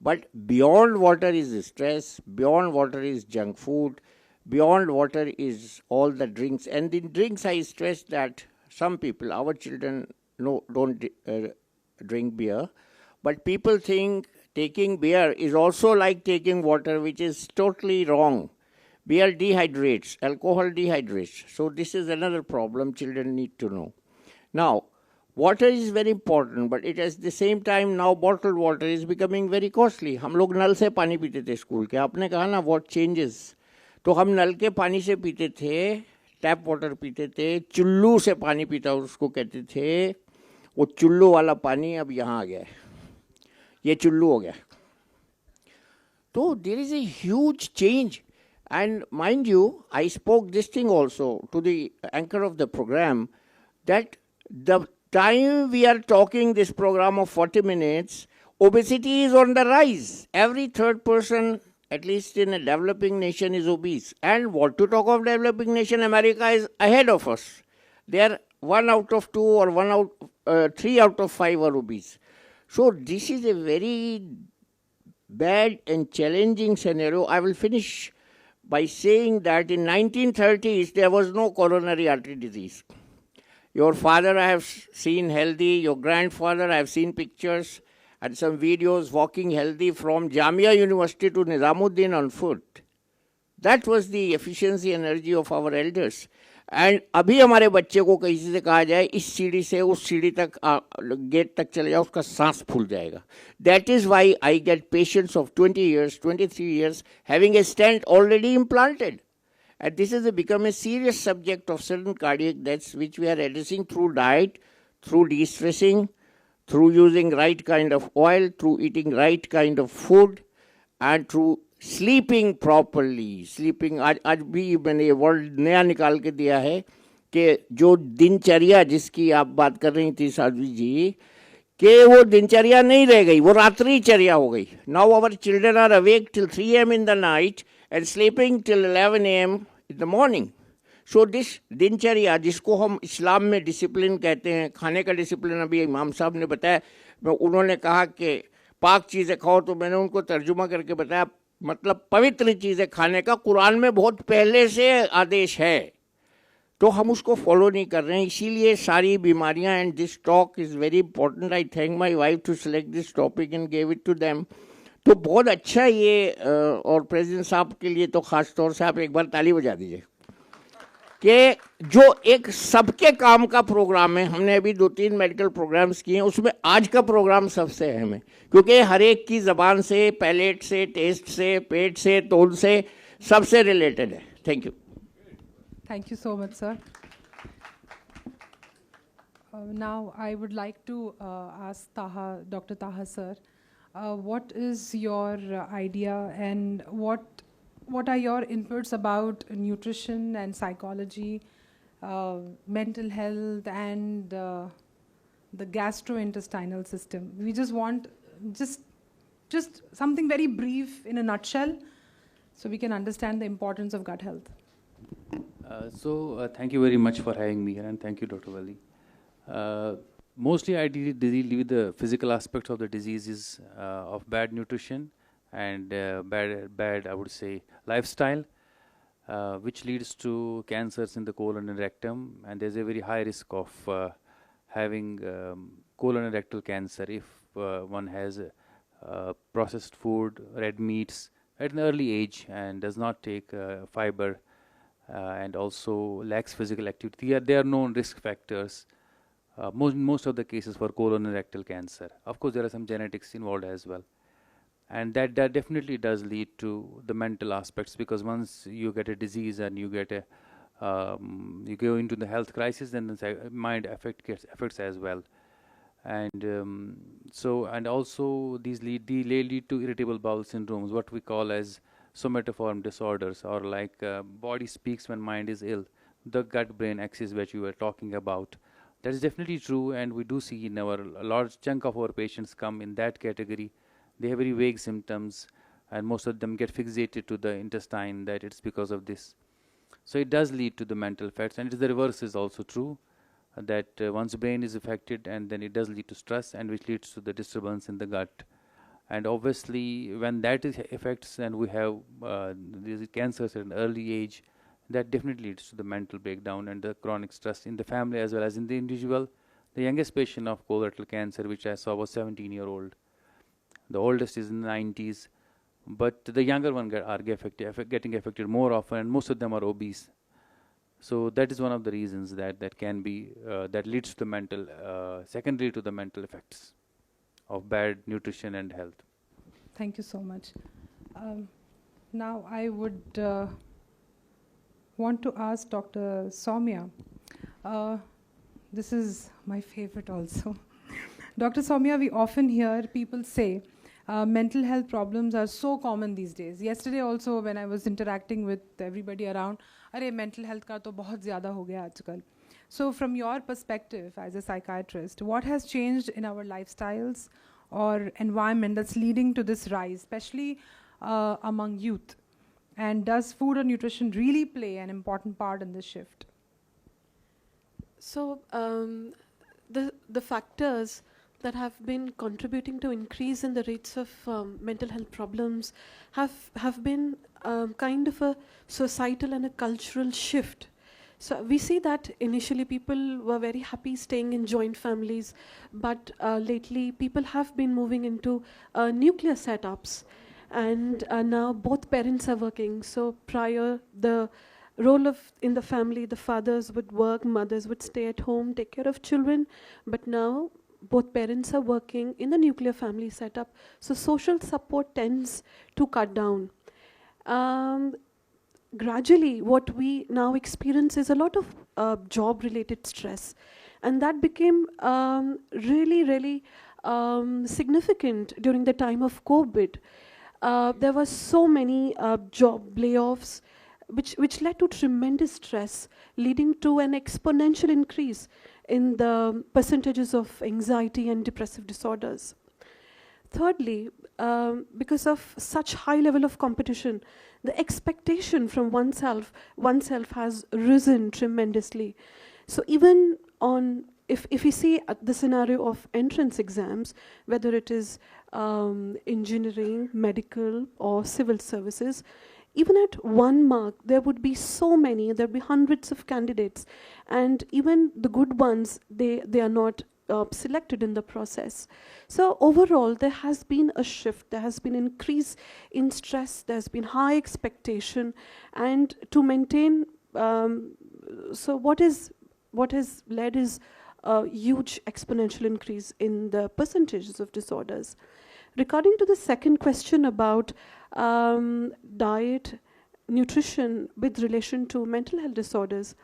Speaker 5: but beyond water is stress, beyond water is junk food, beyond water is all the drinks. And in drinks I stress that some people, our children don't drink beer, but people think taking beer is also like taking water, which is totally wrong. Beer dehydrates, alcohol dehydrates. So this is another problem children need to know. Now, water is very important, but it at the same time now bottled water is becoming very costly. हम लोग नल से पानी पीते थे school के. आपने कहा ना what changes. तो हम नल के पानी से पीते थे, टैप वाटर पीते थे, चुल्लू से पानी पीता उसको कहते थे. वो चुल्लू वाला पानी अब यहाँ आ गया है, ये चुल्लू हो गया. तो there is a huge change. And mind you, I spoke this thing also to the anchor of the program, that the time we are talking this program of 40 minutes, obesity is on the rise. Every third person, at least in a developing nation, is obese. And what to talk of developing nation, America is ahead of us. They are 1 out of 2 or 3 out of 5 are obese. So this is a very bad and challenging scenario. I will finish by saying that in 1930s there was no coronary artery disease. Your father I have seen healthy, your grandfather I have seen pictures and some videos walking healthy from Jamia University to Nizamuddin on foot. That was the efficiency and energy of our elders. And अभी हमारे बच्चे को कहीं से कहा जाए इस सीढ़ी से उस सीढ़ी तक गेट तक चले जाओ, उसका सांस फूल जाएगा. That is why I get patients of 20 years, 23 years having a stent already implanted. And this is become a serious subject of sudden cardiac deaths which we are addressing through diet, through de-stressing, through using right kind of oil, through eating right kind of food, and through sleeping properly. Sleeping आज भी मैंने word नया निकाल के दिया है कि जो दिनचर्या जिसकी आप बात कर रही थी साध्वी जी, कि वो दिनचर्या नहीं रह गई, वो रात्रिचर्या हो गई. Now our children are awake till 3 AM in the night and sleeping till 11 AM in the morning. So this दिनचर्या जिसको हम इस्लाम में डिसिप्लिन कहते हैं, खाने का डिसिप्लिन अभी इमाम साहब ने बताया. उन्होंने कहा कि पाक चीज़ें खाओ, तो मैंने उनको तर्जुमा करके बताया मतलब पवित्र चीज़ें खाने का कुरान में बहुत पहले से आदेश है, तो हम उसको फॉलो नहीं कर रहे हैं, इसीलिए सारी बीमारियां. And this talk is very important. I thank my wife to select this topic and give it to them. तो बहुत अच्छा ये, और प्रेसिडेंट साहब के लिए तो ख़ास तौर से आप एक बार ताली बजा दीजिए. कि जो एक सबके काम का प्रोग्राम है, हमने अभी 2-3 मेडिकल प्रोग्राम्स किए हैं, उसमें आज का प्रोग्राम सबसे अहम है, क्योंकि हर एक की ज़बान से, पैलेट से, टेस्ट से, पेट से, तोल से, सबसे रिलेटेड है. Thank you.
Speaker 3: Thank you so much, sir. Now I would like to ask Dr. Taha sir, what is your idea and what are your inputs about nutrition and psychology, mental health and the gastrointestinal system? We just want just something very brief in a nutshell so we can understand the importance of gut health.
Speaker 6: Thank you very much for having me here, and thank you, Dr. Wali. Mostly I deal with the physical aspects of the diseases of bad nutrition and bad, I would say, lifestyle, which leads to cancers in the colon and rectum, and there's a very high risk of having colon and rectal cancer if one has processed food, red meats at an early age and does not take fiber and also lacks physical activity. There are known risk factors. Most of the cases for colon and rectal cancer. Of course, there are some genetics involved as well. And that definitely does lead to the mental aspects, because once you get a disease and you get you go into the health crisis, then the mind affects as well. And and also these lead to irritable bowel syndromes, what we call as somatoform disorders, or like body speaks when mind is ill, the gut-brain axis which you were talking about. That is definitely true, and we do see in a large chunk of our patients come in that category. They have very vague symptoms, and most of them get fixated to the intestine, that it's because of this. So it does lead to the mental effects, and the reverse is also true, that once the brain is affected, and then it does lead to stress, and which leads to the disturbance in the gut. And obviously, when that is affects, and we have these cancers at an early age, that definitely leads to the mental breakdown and the chronic stress in the family as well as in the individual. The youngest patient of colorectal cancer which I saw was 17-year-old. The oldest is in the 90s, but the younger ones are getting affected more often, and most of them are obese. So that is one of the reasons that can be that leads to the mental secondary to the mental effects of bad nutrition and health.
Speaker 3: Thank you so much. Now I would want to ask Dr. Soumya. This is my favorite also. Dr. Soumya, we often hear people say mental health problems are so common these days. Yesterday also when I was interacting with everybody around, अरे mental health का तो बहुत ज़्यादा हो गया आजकल. So from your perspective as a psychiatrist, what has changed in our lifestyles or environment that's leading to this rise, especially among youth? And does food or nutrition really play an important part in this shift?
Speaker 7: So the factors that have been contributing to increase in the rates of mental health problems have been kind of a societal and a cultural shift. So we see that initially people were very happy staying in joint families, but lately people have been moving into nuclear setups. And now both parents are working. So prior, the role in the family, the fathers would work, mothers would stay at home, take care of children. But now both parents are working in the nuclear family setup. So social support tends to cut down. Gradually, what we now experience is a lot of job-related stress. And that became really significant during the time of COVID. There were so many job layoffs, which led to tremendous stress, leading to an exponential increase in the percentages of anxiety and depressive disorders. Thirdly, because of such high level of competition, the expectation from oneself has risen tremendously. So even if we see the scenario of entrance exams, whether it is engineering, medical, or civil services, even at 1 mark, there would be so many, there would be hundreds of candidates, and even the good ones, they are not selected in the process. So overall, there has been a shift, there has been increase in stress, there's been high expectation, and to maintain so what has led is a huge exponential increase in the percentages of disorders. Regarding to the second question about diet, nutrition with relation to mental health disorders,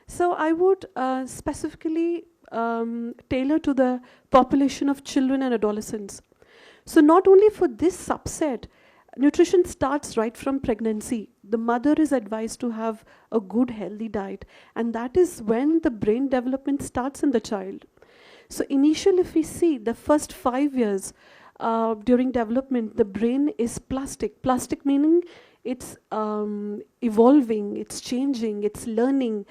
Speaker 7: so I would specifically tailor to the population of children and adolescents. So not only for this subset, nutrition starts right from pregnancy. The mother is advised to have a good, healthy diet, and that is when the brain development starts in the child. So initially, if we see the first 5 years during development, the brain is plastic. Plastic meaning it's evolving, it's changing, it's learning.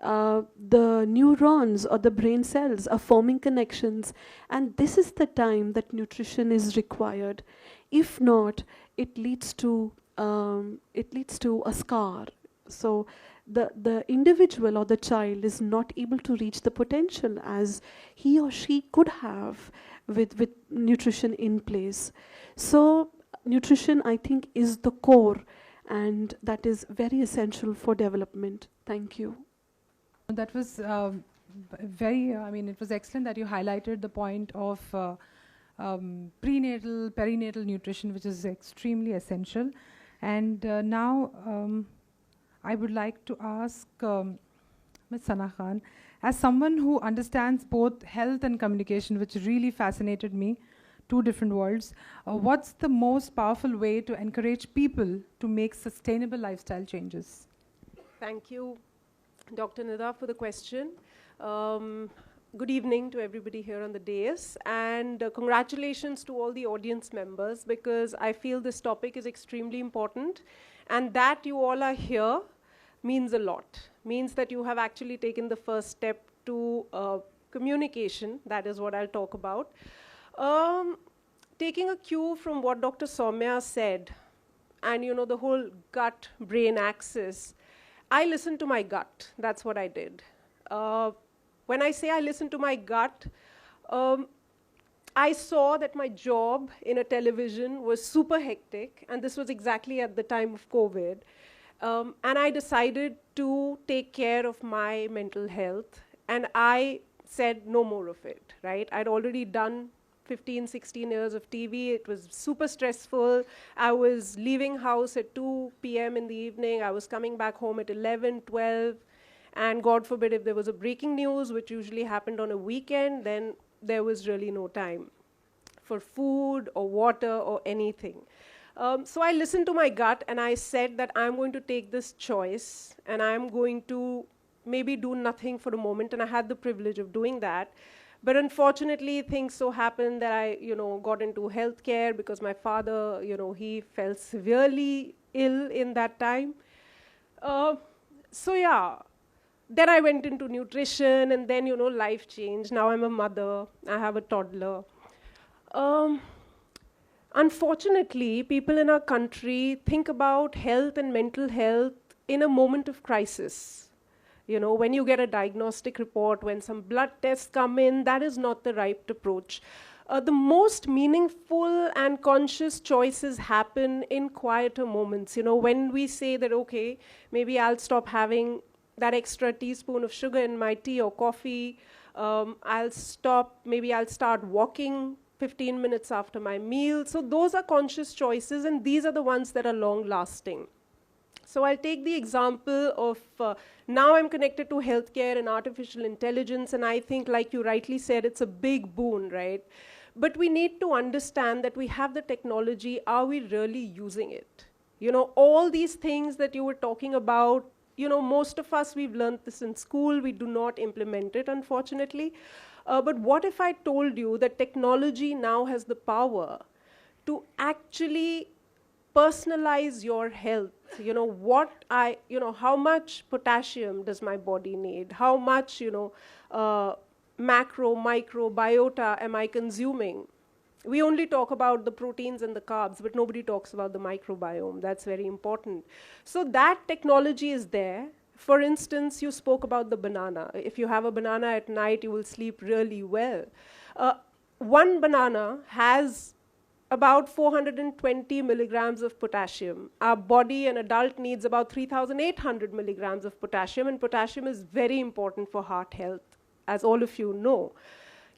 Speaker 7: The neurons or the brain cells are forming connections, and this is the time that nutrition is required. If not, it leads to a scar. So the individual or the child is not able to reach the potential as he or she could have with nutrition in place. So nutrition, I think, is the core, and that is very essential for development. Thank you.
Speaker 3: That was it was excellent that you highlighted the point of prenatal, perinatal nutrition, which is extremely essential. And now I would like to ask Ms. Sana Khan, as someone who understands both health and communication, which really fascinated me, two different worlds, what's the most powerful way to encourage people to make sustainable lifestyle changes?
Speaker 8: Thank you, Dr. Nida, for the question. Good evening to everybody here on the dais, and congratulations to all the audience members, because I feel this topic is extremely important, and that you all are here means a lot. Means that you have actually taken the first step to communication. That is what I'll talk about. Taking a cue from what Dr. Soumya said, and you know, the whole gut-brain axis, I listened to my gut. That's what I did. When I say I listened to my gut, I saw that my job in a television was super hectic, and this was exactly at the time of COVID. And I decided to take care of my mental health, and I said no more of it, right? I'd already done 15, 16 years of TV. It was super stressful. I was leaving house at 2 p.m. in the evening. I was coming back home at 11, 12. And God forbid, if there was a breaking news, which usually happened on a weekend, then there was really no time for food or water or anything. So I listened to my gut, and I said that I'm going to take this choice, and I'm going to maybe do nothing for a moment, and I had the privilege of doing that. But unfortunately, things so happened that I, got into healthcare because my father, he fell severely ill in that time. So yeah, then I went into nutrition, and then, life changed. Now I'm a mother. I have a toddler. Unfortunately, people in our country think about health and mental health in a moment of crisis. When you get a diagnostic report, when some blood tests come in, that is not the right approach. The most meaningful and conscious choices happen in quieter moments. When we say that, okay, maybe I'll stop having that extra teaspoon of sugar in my tea or coffee. Maybe I'll start walking 15 minutes after my meal. So those are conscious choices, and these are the ones that are long-lasting. So I'll take the example of, now I'm connected to healthcare and artificial intelligence, and I think, like you rightly said, it's a big boon, right? But we need to understand that we have the technology. Are we really using it? All these things that you were talking about, most of us, we've learned this in school. We do not implement it, unfortunately. But what if I told you that technology now has the power to actually personalize your health? How much potassium does my body need? How much, macro, micro, biota am I consuming? We only talk about the proteins and the carbs, but nobody talks about the microbiome. That's very important. So that technology is there. For instance, you spoke about the banana. If you have a banana at night, you will sleep really well. One banana has about 420 milligrams of potassium. Our body, an adult, needs about 3,800 milligrams of potassium, and potassium is very important for heart health, as all of you know.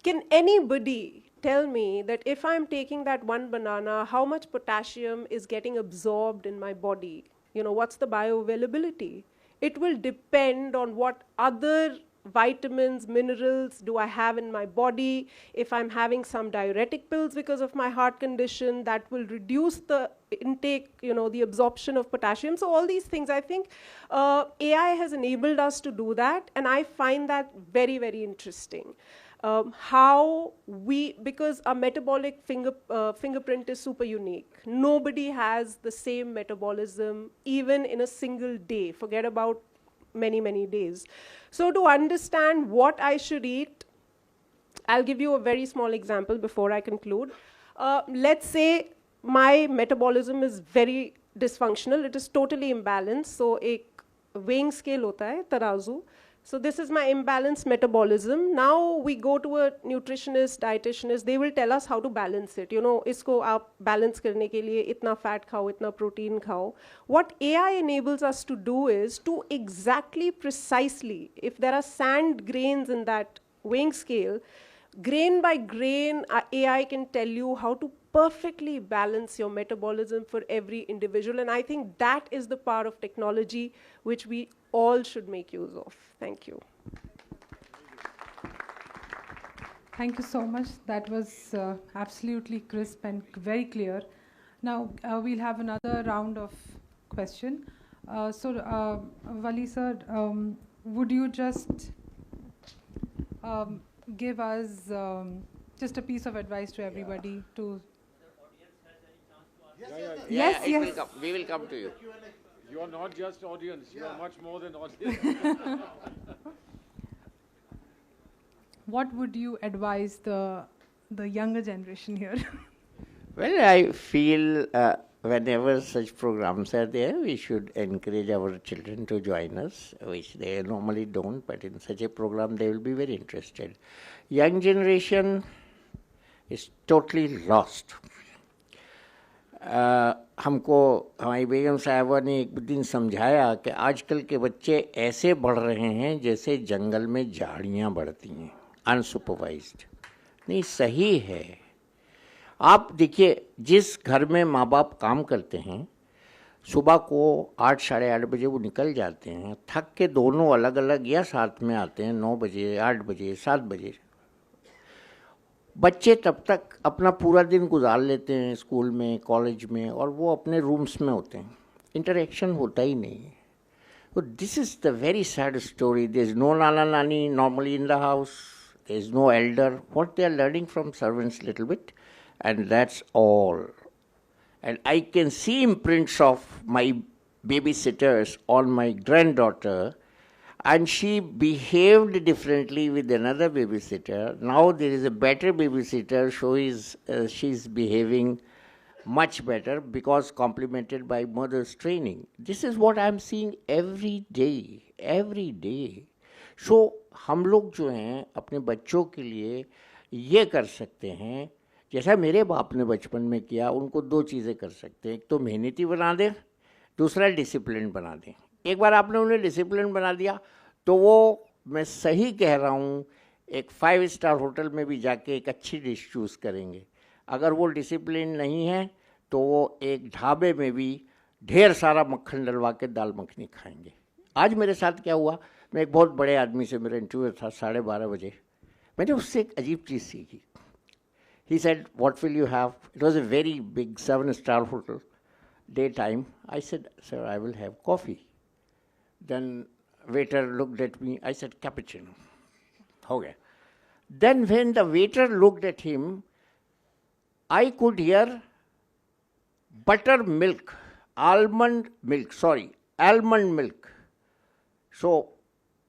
Speaker 8: Can anybody tell me that if I'm taking that one banana, how much potassium is getting absorbed in my body? You know, what's the bioavailability? It will depend on what other vitamins, minerals do I have in my body. If I'm having some diuretic pills because of my heart condition, that will reduce the intake, you know, the absorption of potassium. So all these things, I think AI has enabled us to do that, and I find that very, very interesting. How we, because our metabolic fingerprint is super unique. Nobody has the same metabolism, even in a single day. Forget about many, many days. So to understand what I should eat, I'll give you a very small example before I conclude. Let's say my metabolism is very dysfunctional. It is totally imbalanced. So a weighing scale hota hai, tarazu. So this is my imbalanced metabolism. Now we go to a nutritionist, dietitianist, they will tell us how to balance it. You know, isko aap balance karne ke liye itna fat khao, itna protein khao. What AI enables us to do is to exactly, precisely, if there are sand grains in that weighing scale, grain by grain, AI can tell you how to perfectly balance your metabolism for every individual. And I think that is the power of technology which we all should make use of. Thank you.
Speaker 3: Thank you so much. That was absolutely crisp and very clear. Now we'll have another round of question. Wali sir, would you just give us just a piece of advice to everybody to...
Speaker 5: Yes, we will come to you.
Speaker 9: You are not just audience, you are much more than audience.
Speaker 3: What would you advise the younger generation here?
Speaker 5: Well, I feel whenever such programs are there, we should encourage our children to join us, which they normally don't, but in such a program they will be very interested. Young generation is totally lost. हमको हमारी बेगम साहिबा ने एक दिन समझाया कि आजकल के बच्चे ऐसे बढ़ रहे हैं जैसे जंगल में झाड़ियाँ बढ़ती हैं, अनसुपरवाइज्ड। नहीं, सही है। आप देखिए, जिस घर में माँ बाप काम करते हैं, सुबह को 8 साढ़े 8 बजे वो निकल जाते हैं, थक के दोनों अलग अलग या साथ में आते हैं 9 बजे, 8 बजे, 7 बजे। बच्चे तब तक अपना पूरा दिन गुजार लेते हैं स्कूल में, कॉलेज में, और वो अपने रूम्स में होते हैं, इंटरेक्शन होता ही नहीं है। तो this is the very sad story. There is no nana nani normally in the house, there is no elder, what they are learning from servants little bit, and that's all. And I can see imprints of my babysitters on my granddaughter, and she behaved differently with another babysitter. Now there is a better babysitter, so she's behaving much better because complemented by mother's training. This is what I'm seeing every day, every day. So हम लोग जो हैं अपने बच्चों के लिए ये कर सकते हैं जैसा मेरे बाप ने बचपन में किया। उनको 2 चीज़ें कर सकते हैं, एक तो मेहनती बना दें, दूसरा डिसिप्लिन बना दें। एक बार आपने उन्हें डिसिप्लिन बना दिया तो वो, मैं सही कह रहा हूँ, एक 5 स्टार होटल में भी जाके एक अच्छी डिश चूज़ करेंगे। अगर वो डिसिप्लिन नहीं है तो वो एक ढाबे में भी ढेर सारा मक्खन डलवा के दाल मखनी खाएंगे। आज मेरे साथ क्या हुआ, मैं एक बहुत बड़े आदमी से, मेरा इंटरव्यू था 12:30 बजे, मैंने उससे एक अजीब चीज़ सीखी। He said, what will you have? It was a very big 7-star hotel, daytime. I said, sir, I will have coffee. Then waiter looked at me. I said, cappuccino. Okay. Then when the waiter looked at him, I could hear buttermilk, almond milk. So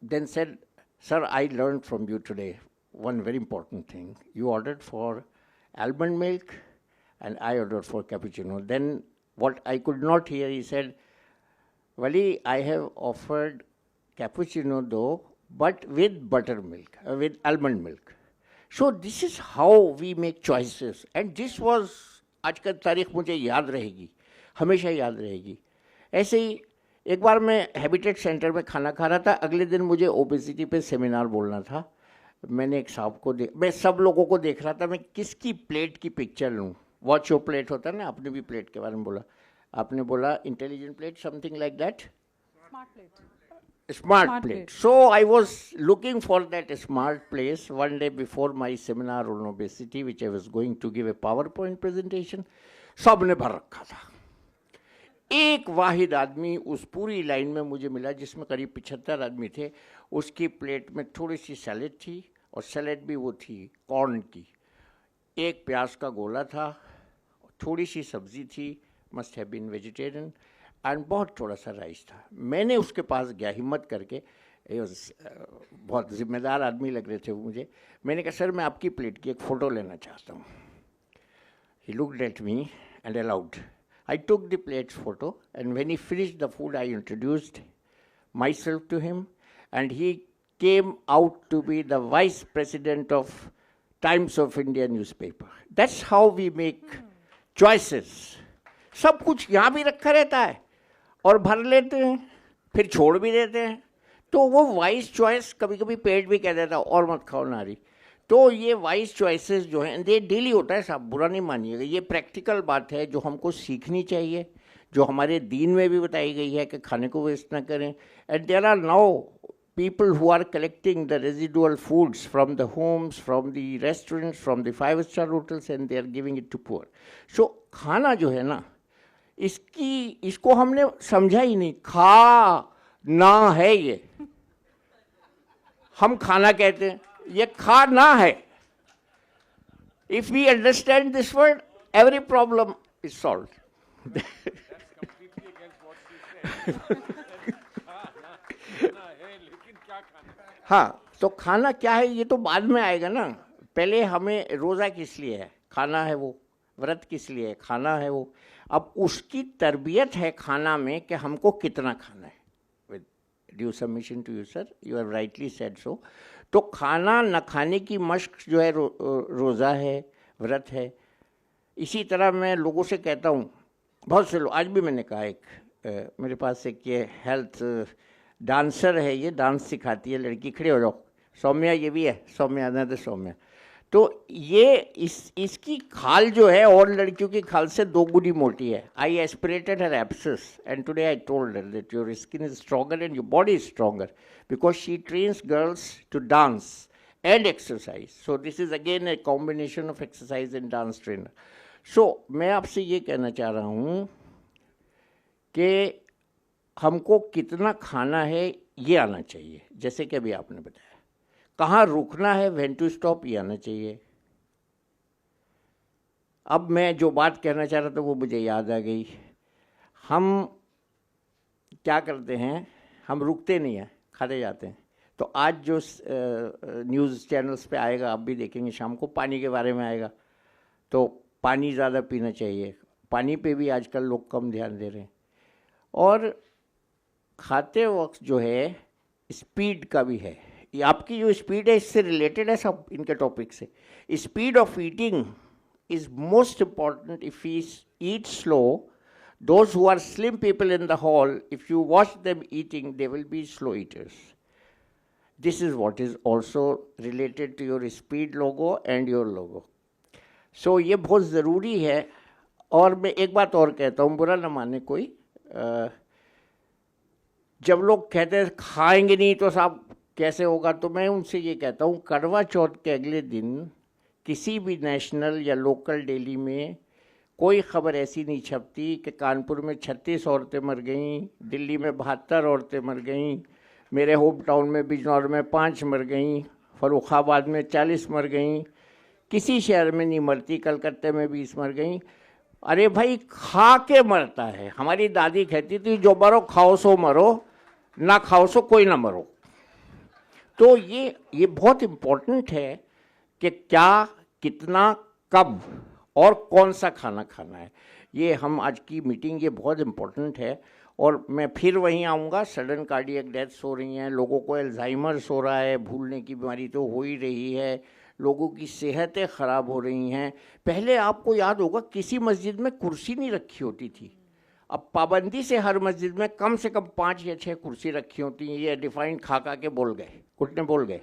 Speaker 5: then said, sir, I learned from you today one very important thing. You ordered for almond milk and I ordered for cappuccino. Then what I could not hear, he said, Wali, I have offered cappuccino though, but with buttermilk, with almond milk. So this is how we make choices. And this was आज का तारीख मुझे याद रहेगी, हमेशा याद रहेगी। ऐसे ही एक बार मैं हैबिटेट सेंटर में खाना खा रहा था, अगले दिन मुझे ओबेसिटी पे सेमिनार बोलना था। मैंने एक साहब को मैं सब लोगों को देख रहा था, मैं किसकी प्लेट की पिक्चर लूँ। वॉच योर प्लेट होता है ना, आपने भी प्लेट के बारे में बोला, आपने बोला intelligent plate, something like that, smart plate. So I was looking for that smart place one day before my seminar on obesity, which I was going to give a PowerPoint presentation. सबने भर रखा था। एक वाहिद आदमी उस पूरी line में मुझे मिला जिसमें करीब 75 आदमी थे। उसकी प्लेट में थोड़ी सी सैलेड थी, और सैलेड भी वो थी कॉर्न की, एक प्याज का गोला था, थोड़ी सी सब्जी थी, must have been vegetarian, and बहुत थोड़ा सा राइस था। मैंने उसके पास गया हिम्मत करके, बहुत जिम्मेदार आदमी लग रहे थे वो मुझे। मैंने कहा सर मैं आपकी प्लेट की एक फ़ोटो लेना चाहता हूँ। He looked at me and allowed. I took the plate's photo, and when he finished the food, I introduced myself to him, and he came out to be the vice president of Times of India newspaper. That's how we make choices. सब कुछ यहाँ भी रखा रहता है और भर लेते हैं, फिर छोड़ भी देते हैं। तो वो वाइस चॉइस, कभी कभी पेट भी कह देता और मत खाओ नारी। तो ये वाइस चॉइसेस जो हैं ये डेली होता है साहब, बुरा नहीं मानिएगा, ये प्रैक्टिकल बात है जो हमको सीखनी चाहिए, जो हमारे दीन में भी बताई गई है कि खाने को वेस्ट ना करें। And there are now people who are collecting the residual foods from the homes, from the restaurants, from the 5-star hotels, and they are giving it to poor. So खाना जो है ना, इसको हमने समझा ही नहीं। खा ना है ये, हम खाना कहते हैं, ये खाना है। If we understand this word, every problem is solved. हाँ, तो खाना क्या है ये तो बाद में आएगा ना। पहले हमें रोज़ा किस लिए है, खाना है वो, व्रत किस लिए है, खाना है वो। अब उसकी तरबियत है खाना में कि हमको कितना खाना है। With due submission to you sir, you have rightly said so. तो खाना न खाने की मश्क जो है रोज़ा है, व्रत है। इसी तरह मैं लोगों से कहता हूँ, बहुत से लोग, आज भी मैंने कहा, एक मेरे पास एक ये हेल्थ डांसर है, ये डांस सिखाती है लड़की, खड़े हो जाओ, सौम्या ये भी है, सौम्या ना सौम्या। तो ये इसकी खाल जो है और लड़कियों की खाल से 2 गुनी मोटी है। I aspirated her abscess and today I told her that your skin is stronger and your body is stronger because she trains girls to dance and exercise. So this is again a combination of exercise and dance trainer. So मैं आपसे ये कहना चाह रहा हूँ कि हमको कितना खाना है ये आना चाहिए, जैसे कि अभी आपने बताया। कहाँ रुकना है, व्हेन टू स्टॉप, ये आना चाहिए। अब मैं जो बात कहना चाह रहा था वो मुझे याद आ गई। हम क्या करते हैं, हम रुकते नहीं हैं, खाते जाते हैं। तो आज जो न्यूज़ चैनल्स पे आएगा, आप भी देखेंगे शाम को, पानी के बारे में आएगा। तो पानी ज़्यादा पीना चाहिए, पानी पे भी आजकल लोग कम ध्यान दे रहे हैं। और खाते वक्त जो है स्पीड का भी है, ये आपकी जो स्पीड है इससे रिलेटेड है सब इनके टॉपिक से। Speed of eating is most important. If we eat slow, those who are slim people in the hall, if you watch them eating, they will be slow eaters. This is what is also related to your speed logo and your logo. So ये बहुत ज़रूरी है। और मैं एक बात और कहता हूँ, बुरा न माने कोई, जब लोग कहते हैं खाएंगे नहीं तो साहब कैसे होगा, तो मैं उनसे ये कहता हूँ, करवा चौथ के अगले दिन किसी भी नेशनल या लोकल डेली में कोई ख़बर ऐसी नहीं छपती कि कानपुर में 36 औरतें मर गईं, दिल्ली में 72 औरतें मर गईं, मेरे होम टाउन में बिजनौर में 5 मर गईं, फर्रुखाबाद में 40 मर गईं, किसी शहर में नहीं मरती, कलकत्ते में 20 मर गईं। अरे भाई, खा के मरता है। हमारी दादी कहती थी, जो मरो खाओ सो मरो, ना खाओ सो कोई ना मरो। तो ये बहुत इम्पोर्टेंट है कि क्या, कितना, कब और कौन सा खाना खाना है। ये हम आज की मीटिंग, ये बहुत इम्पोर्टेंट है। और मैं फिर वहीं आऊँगा, सडन कार्डियक डेथ्स हो रही हैं, लोगों को अल्जाइमर्स हो रहा है, भूलने की बीमारी तो हो ही रही है, लोगों की सेहतें ख़राब हो रही हैं। पहले आपको याद होगा किसी मस्जिद में कुर्सी नहीं रखी होती थी, अब पाबंदी से हर मस्जिद में कम से कम 5 या 6 कुर्सी रखी होती हैं। ये डिफाइंड खा के बोल गए, घुटने बोल गए।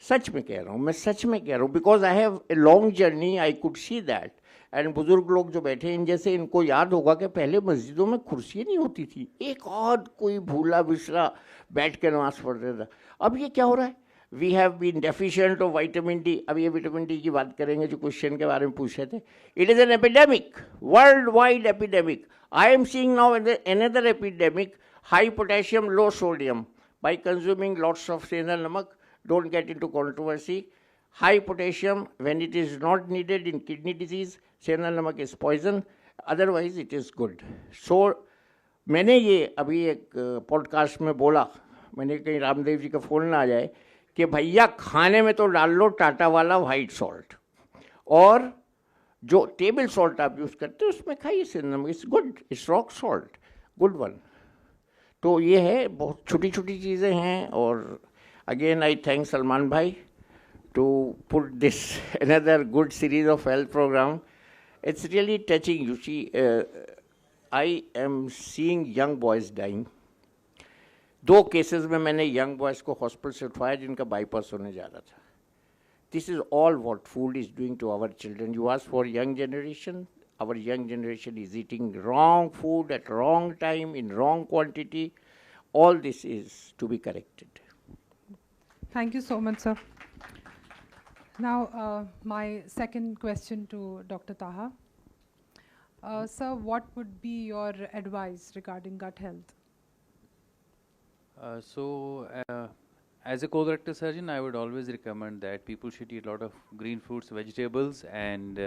Speaker 5: सच में कह रहा हूँ, मैं सच में कह रहा हूँ, because I have a long journey, I could see that. And बुजुर्ग लोग जो बैठे इन जैसे, इनको याद होगा कि पहले मस्जिदों में कुर्सी नहीं होती थी, एक और कोई भूला बिसरा बैठ के नमाज पढ़ता था। अब ये क्या हो रहा है, we have been deficient of vitamin D. अब ये विटामिन डी की बात करेंगे जो क्वेश्चन के बारे में पूछ रहे थे। It is an epidemic, world wide epidemic. I am seeing now another epidemic, high potassium, low sodium. By consuming lots of सेंधा नमक, don't get into controversy. High potassium, when it is not needed in kidney disease, सेंधा नमक is poison, otherwise it is good. So मैंने ये अभी एक podcast में बोला, मैंने कहीं रामदेव जी का फ़ोन ना आ जाए कि भैया खाने में तो डाल लो टाटा वाला वाइट सॉल्ट, और जो टेबल सॉल्ट आप यूज़ करते हो उसमें खाइए सेंधा नमक, it's good, it's rock salt, good one. तो ये है, बहुत छोटी छोटी चीज़ें हैं। और अगेन आई थैंक सलमान भाई to put this another good series of health program. It's really touching. You see, I am seeing young boys dying. 2 cases में मैंने यंग बॉयज़ को हॉस्पिटल से उठवाया जिनका बाईपास होने जा रहा था। This is all what food is doing to our children. You ask for young generation. Our young generation is eating wrong food at wrong time in wrong quantity. All this is to be corrected.
Speaker 3: Thank you so much, sir. Now, my second question to Dr. Taha. Sir, what would be your advice regarding gut health?
Speaker 6: As a colorectal surgeon, I would always recommend that people should eat a lot of green fruits, vegetables, and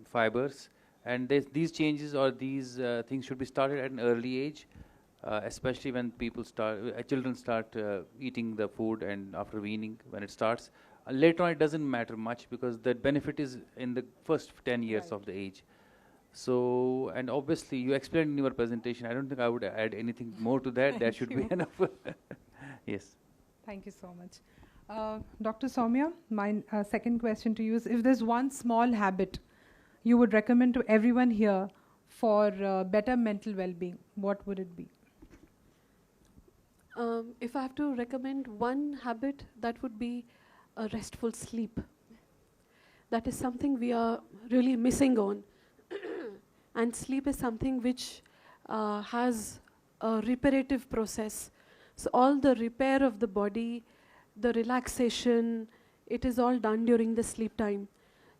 Speaker 6: fibers. And these changes or these things should be started at an early age, especially when children start eating the food, and after weaning, when it starts. Later on, it doesn't matter much because the benefit is in the first 10 years of the age. So, and obviously, you explained in your presentation. I don't think I would add anything more to that. That should be enough. Yes.
Speaker 3: Thank you so much. Dr. Soumya, my second question to you is, if there's one small habit you would recommend to everyone here for better mental well-being, what would it be?
Speaker 7: If I have to recommend one habit, that would be a restful sleep. That is something we are really missing on. And sleep is something which has a reparative process. So all the repair of the body, the relaxation, it is all done during the sleep time.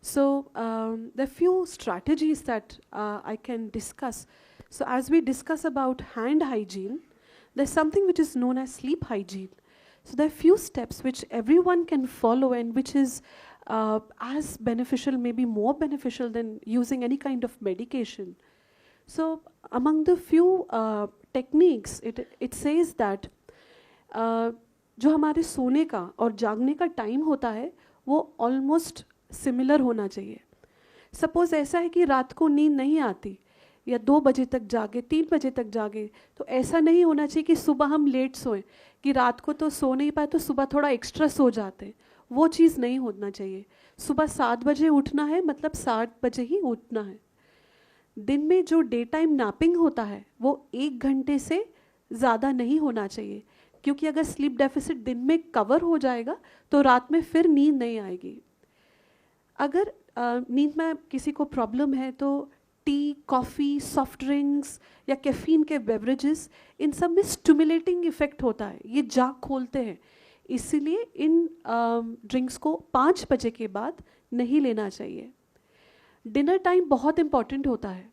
Speaker 7: So there are few strategies that I can discuss. So as we discuss about hand hygiene, there's something which is known as sleep hygiene. So there are few steps which everyone can follow and which is as beneficial, maybe more beneficial than using any kind of medication. So among the few techniques, it says that जो हमारे सोने का और जागने का time होता है वो ऑलमोस्ट सिमिलर होना चाहिए। सपोज़ ऐसा है कि रात को नींद नहीं आती या 2 बजे तक जागे, 3 बजे तक जागे, तो ऐसा नहीं होना चाहिए कि सुबह हम लेट सोएं, कि रात को तो सो नहीं पाए तो सुबह थोड़ा एक्स्ट्रा सो जाते हैं। वो चीज़ नहीं होना चाहिए। सुबह 7 बजे उठना है, मतलब 7 बजे ही उठना है। दिन में जो डे टाइम नैपिंग होता है वो 1 घंटे से ज़्यादा नहीं होना चाहिए, क्योंकि अगर स्लीप डेफिसिट दिन में कवर हो जाएगा तो रात में फिर नींद नहीं आएगी। अगर नींद में किसी को प्रॉब्लम है तो टी, कॉफ़ी, सॉफ्ट ड्रिंक्स या कैफीन के बेवरेजेस, इन सब में स्टिमुलेटिंग इफ़ेक्ट होता है, ये जाग खोलते हैं। इसीलिए इन ड्रिंक्स को 5 बजे के बाद नहीं लेना चाहिए। डिनर टाइम बहुत इम्पॉर्टेंट होता है,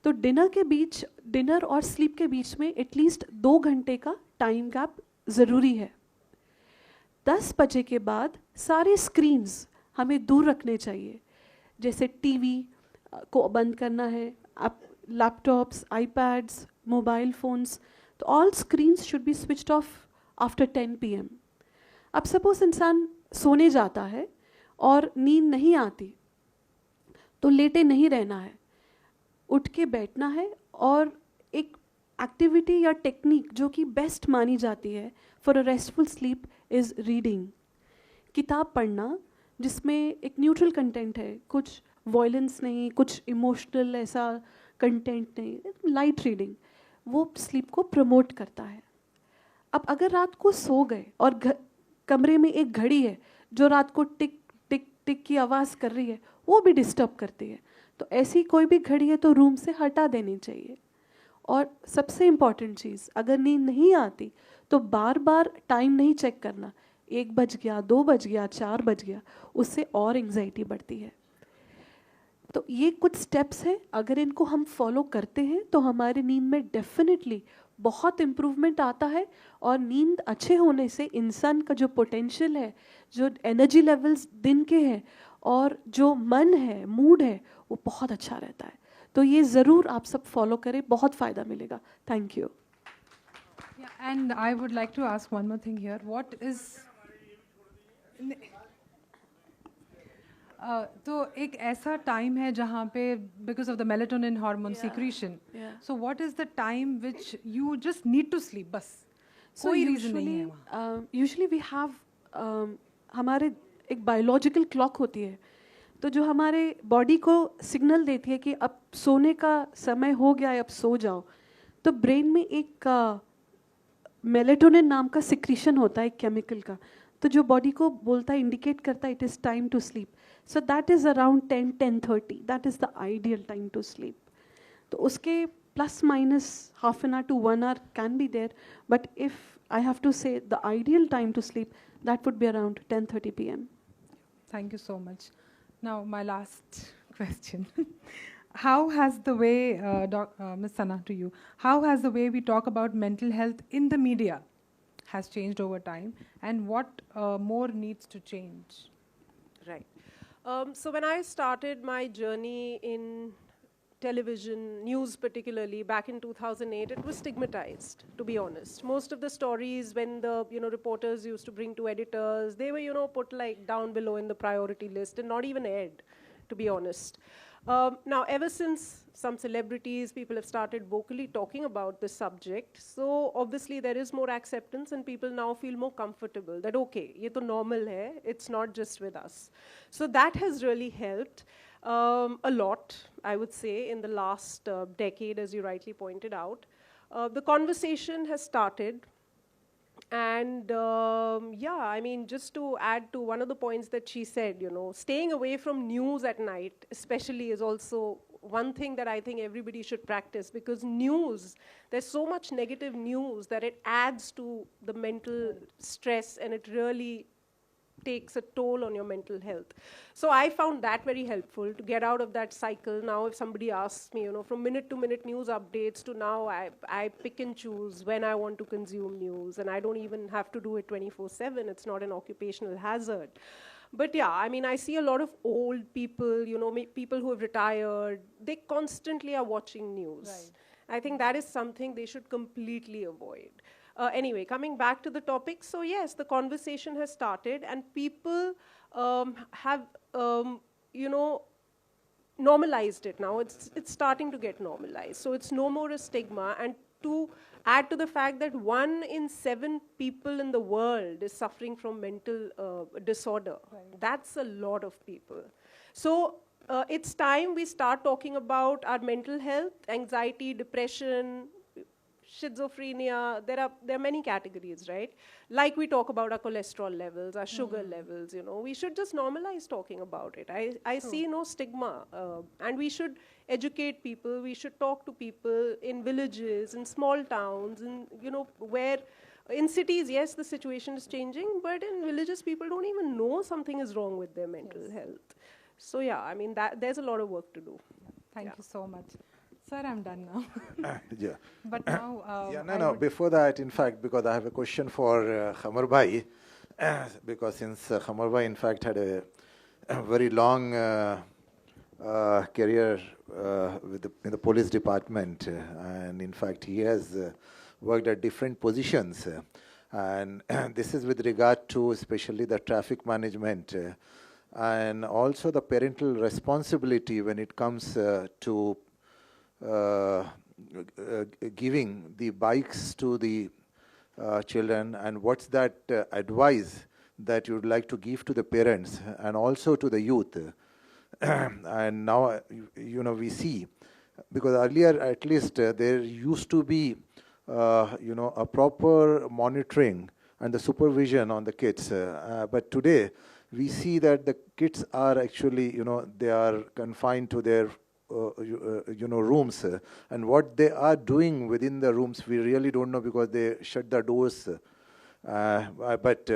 Speaker 7: तो डिनर और स्लीप के बीच में एटलीस्ट 2 घंटे का टाइम गैप ज़रूरी है। 10 बजे के बाद सारे स्क्रीन्स हमें दूर रखने चाहिए, जैसे टीवी को बंद करना है, आप लैपटॉप्स, आईपैड्स, मोबाइल फ़ोन्स, तो all screens should be switched off after 10 PM। अब सपोज इंसान सोने जाता है और नींद नहीं आती, तो लेटे नहीं रहना है, उठ के बैठना है, और एक एक्टिविटी या टेक्निक जो कि बेस्ट मानी जाती है for a restful sleep is reading. किताब पढ़ना, जिसमें एक न्यूट्रल कंटेंट है, कुछ वॉयलेंस नहीं, कुछ इमोशनल ऐसा कंटेंट नहीं, लाइट रीडिंग, वो स्लीप को प्रमोट करता है. अब अगर रात को सो गए और कमरे में एक घड़ी है जो रात को टिक टिक टिक की आवाज़ कर रही है, वो भी डिस्टर्ब करती है, तो ऐसी कोई भी घड़ी है तो रूम से हटा देनी चाहिए. और सबसे इम्पॉर्टेंट चीज़, अगर नींद नहीं आती तो बार बार टाइम नहीं चेक करना. 1 बज गया, 2 बज गया, 4 बज गया, उससे और एंग्जाइटी बढ़ती है. तो ये कुछ स्टेप्स हैं, अगर इनको हम फॉलो करते हैं तो हमारी नींद में डेफिनेटली बहुत इम्प्रूवमेंट आता है. और नींद अच्छे होने से इंसान का जो पोटेंशियल है, जो एनर्जी लेवल्स दिन के हैं और जो मन है, मूड है, वो बहुत अच्छा रहता है. तो ये ज़रूर आप सब फॉलो करें, बहुत फ़ायदा मिलेगा. Thank you.
Speaker 3: Yeah, and I would like to ask one more thing here. What is तो एक ऐसा टाइम है जहाँ पे because of the melatonin hormone secretion.
Speaker 7: Yeah.
Speaker 3: So what is the time which you just need to sleep? बस कोई reason नहीं है वहाँ.
Speaker 7: यूजुअली वी हैव हमारे एक बायोलॉजिकल क्लॉक होती है, तो जो हमारे बॉडी को सिग्नल देती है कि अब सोने का समय हो गया है, अब सो जाओ. तो ब्रेन में एक मेलेटोनिन नाम का सिक्रीशन होता है केमिकल का, तो जो बॉडी को बोलता है, इंडिकेट करता है it is time to sleep. So that is around 10-10:30, that is the ideal time to sleep. तो उसके plus minus half an hour to 1 hour can be there, but if I have to say the ideal time to sleep, that would be around 10:30 PM.
Speaker 3: Thank you so much. Now my last question. How has the way, Ms. Sana, to you, how has the way we talk about mental health in the media has changed over time, and what more needs to change?
Speaker 8: Right. So when I started my journey in television, news particularly, back in 2008, it was stigmatized, to be honest. Most of the stories, when the reporters used to bring to editors, they were put like down below in the priority list and not even aired, to be honest. Now, ever since some celebrities, people have started vocally talking about this subject, so obviously there is more acceptance and people now feel more comfortable that, okay, ye to normal hai, it's not just with us. So that has really helped a lot, I would say, in the last decade, as you rightly pointed out. The conversation has started. And yeah, I mean, just to add to one of the points that she said, staying away from news at night especially is also one thing that I think everybody should practice, because news, there's so much negative news that it adds to the mental stress and it really takes a toll on your mental health. So I found that very helpful to get out of that cycle. Now if somebody asks me, from minute to minute news updates to now, I pick and choose when I want to consume news, and I don't even have to do it 24/7. It's not an occupational hazard. But yeah, I mean, I see a lot of old people, people who have retired, they constantly are watching news. Right. I think that is something they should completely avoid. Anyway, coming back to the topic, so yes, the conversation has started and people have, normalized it now. It's starting to get normalized. So it's no more a stigma. And to add to the fact that 1 in 7 people in the world is suffering from mental disorder. Right. That's a lot of people. So it's time we start talking about our mental health, anxiety, depression, schizophrenia. There are many categories, right? Like we talk about our cholesterol levels, our sugar levels, we should just normalize talking about it. I see no stigma, and we should educate people. We should talk to people in villages, in small towns, and where in cities, yes, the situation is changing, but in villages, people don't even know something is wrong with their mental health. So yeah, I mean, there's a lot of work to do.
Speaker 3: Thank you so much. Sir, I'm done now.
Speaker 1: Yeah.
Speaker 3: But now...
Speaker 1: no. Before that, in fact, because I have a question for Khamar Bhai, because since Khamar Bhai, in fact, had a very long career in the police department, and in fact, he has worked at different positions. And this is with regard to especially the traffic management and also the parental responsibility when it comes to giving the bikes to the children, and what's that advice that you would like to give to the parents and also to the youth. And now, we see, because earlier at least there used to be, a proper monitoring and the supervision on the kids. But today, we see that the kids are actually, they are confined to their, rooms. And what they are doing within the rooms, we really don't know because they shut the doors. But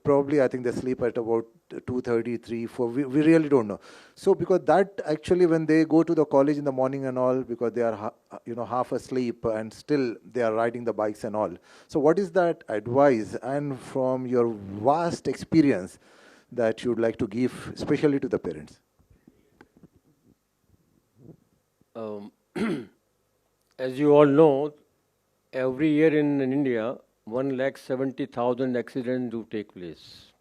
Speaker 1: probably I think they sleep at about 2:30, 3, 4. We really don't know. So because that actually when they go to the college in the morning and all, because they are half asleep and still they are riding the bikes and all. So what is that advice and from your vast experience that you would like to give, especially to the parents?
Speaker 9: As you all know, every year in India, 1,70,000 accidents do take place.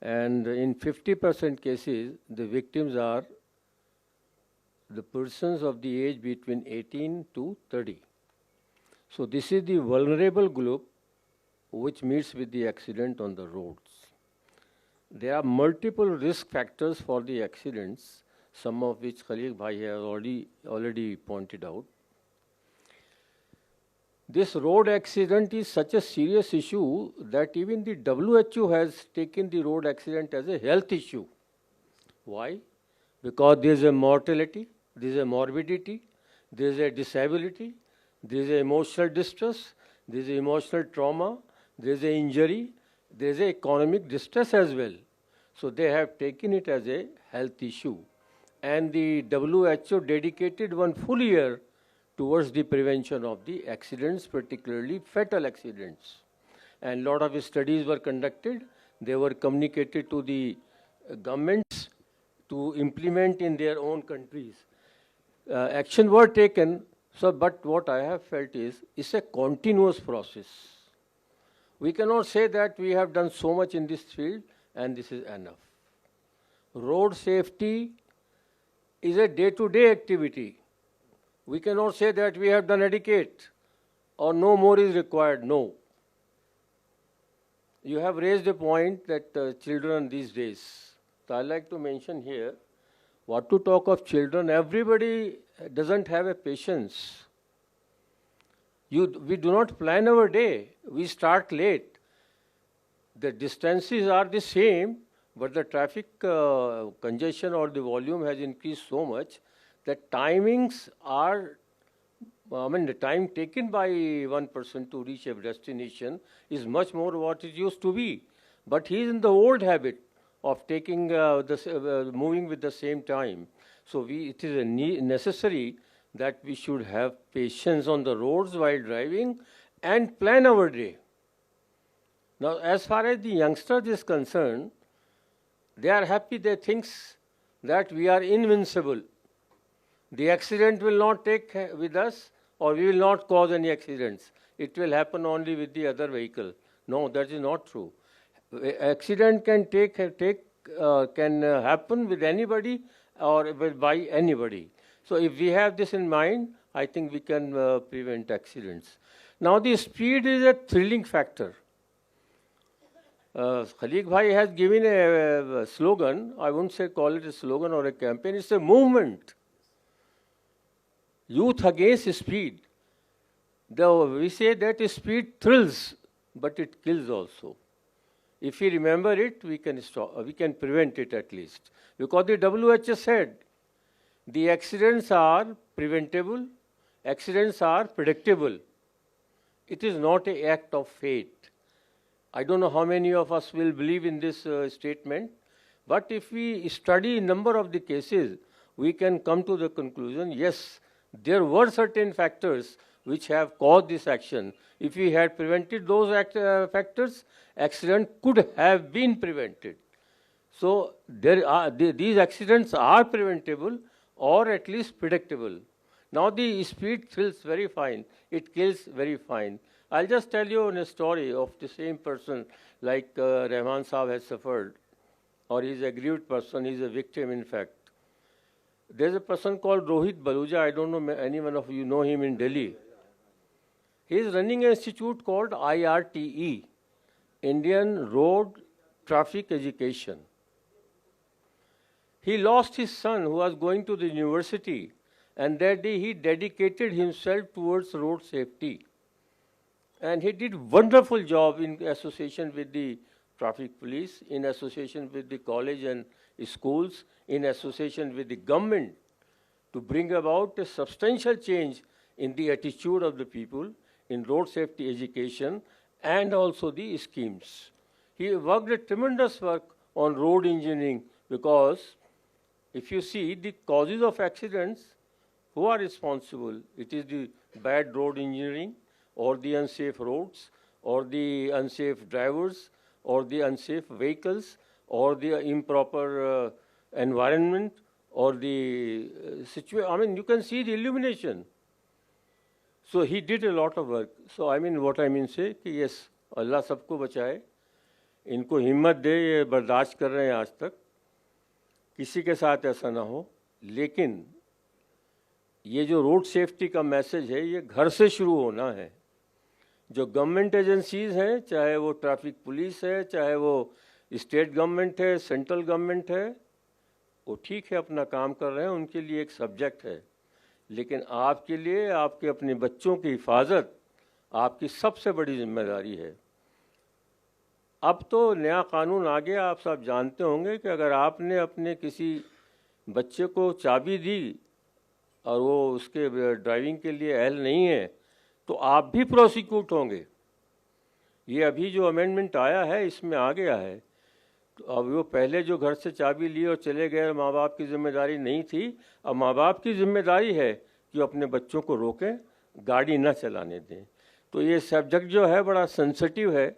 Speaker 9: And in 50% cases, the victims are the persons of the age between 18 to 30. So this is the vulnerable group which meets with the accident on the roads. There are multiple risk factors for the accidents, some of which Khalid Bhai has already pointed out. This road accident is such a serious issue that even the WHO has taken the road accident as a health issue. Why? Because there is a mortality, there is a morbidity, there is a disability, there is emotional distress, there is emotional trauma, there is an injury, there is economic distress as well. So they have taken it as a health issue. And the WHO dedicated one full year towards the prevention of the accidents, particularly fatal accidents. And a lot of studies were conducted. They were communicated to the governments to implement in their own countries. Action were taken, but what I have felt is it's a continuous process. We cannot say that we have done so much in this field and this is enough. Road safety is a day-to-day activity. We cannot say that we have done adequate or no more is required. No. You have raised a point that children these days. So I like to mention here, what to talk of children, everybody doesn't have a patience. We do not plan our day. We start late. The distances are the same, but the traffic congestion or the volume has increased so much that timings are, the time taken by one person to reach a destination is much more what it used to be. But he is in the old habit of taking moving with the same time. So it is necessary that we should have patience on the roads while driving and plan our day. Now, as far as the youngsters is concerned, they are happy, they think that we are invincible. The accident will not take with us or we will not cause any accidents. It will happen only with the other vehicle. No, that is not true. Accident can happen with anybody or by anybody. So if we have this in mind, I think we can prevent accidents. Now the speed is a thrilling factor. Khalid Bhai has given a slogan. I won't say call it a slogan or a campaign. It's a movement. Youth against speed. We say that speed thrills, but it kills also. If we remember it, we can prevent it at least. Because the WHO said the accidents are preventable, accidents are predictable. It is not an act of fate. I don't know how many of us will believe in this statement, but if we study a number of the cases, we can come to the conclusion, yes, there were certain factors which have caused this action. If we had prevented those factors, accident could have been prevented. So these accidents are preventable or at least predictable. Now the speed thrills very fine. It kills very fine. I'll just tell you a story of the same person like Rahman Saab has suffered, or he's a grieved person, he's a victim in fact. There's a person called Rohit Baluja, I don't know anyone of you know him in Delhi. He is running an institute called IRTE, Indian road traffic education. He lost his son who was going to the university, and that day he dedicated himself towards road safety. And he did wonderful job in association with the traffic police, in association with the college and schools, in association with the government, to bring about a substantial change in the attitude of the people in road safety education and also the schemes. He worked a tremendous work on road engineering, because if you see the causes of accidents, who are responsible? It is the bad road engineering, or the unsafe roads, or the unsafe drivers, or the unsafe vehicles, or the improper environment, or the situation. I mean, you can see the illumination. So he did a lot of work. So I mean, what I mean say कि yes, अल्लाह सबको बचाए, इनको हिम्मत दे, ये बर्दाश्त कर रहे हैं आज तक, किसी के साथ ऐसा ना हो. लेकिन ये जो रोड सेफ्टी का मैसेज है, ये घर से शुरू होना है. जो गवर्नमेंट एजेंसीज हैं, चाहे वो ट्रैफिक पुलिस है, चाहे वो स्टेट गवर्नमेंट है, सेंट्रल गवर्नमेंट है, वो ठीक है, अपना काम कर रहे हैं, उनके लिए एक सब्जेक्ट है. लेकिन आपके लिए आपके अपने बच्चों की हिफाजत आपकी सबसे बड़ी जिम्मेदारी है. अब तो नया कानून आ गया, आप सब जानते होंगे कि अगर आपने अपने किसी बच्चे को चाबी दी और वो उसके ड्राइविंग के लिए अहल नहीं है, तो आप भी प्रोसिक्यूट होंगे. ये अभी जो अमेंडमेंट आया है, इसमें आ गया है. तो अब वो पहले जो घर से चाबी ली और चले गए, माँ बाप की जिम्मेदारी नहीं थी. अब माँ बाप की जिम्मेदारी है कि अपने बच्चों को रोकें, गाड़ी ना चलाने दें. तो ये सब्जेक्ट जो है बड़ा सेंसिटिव है.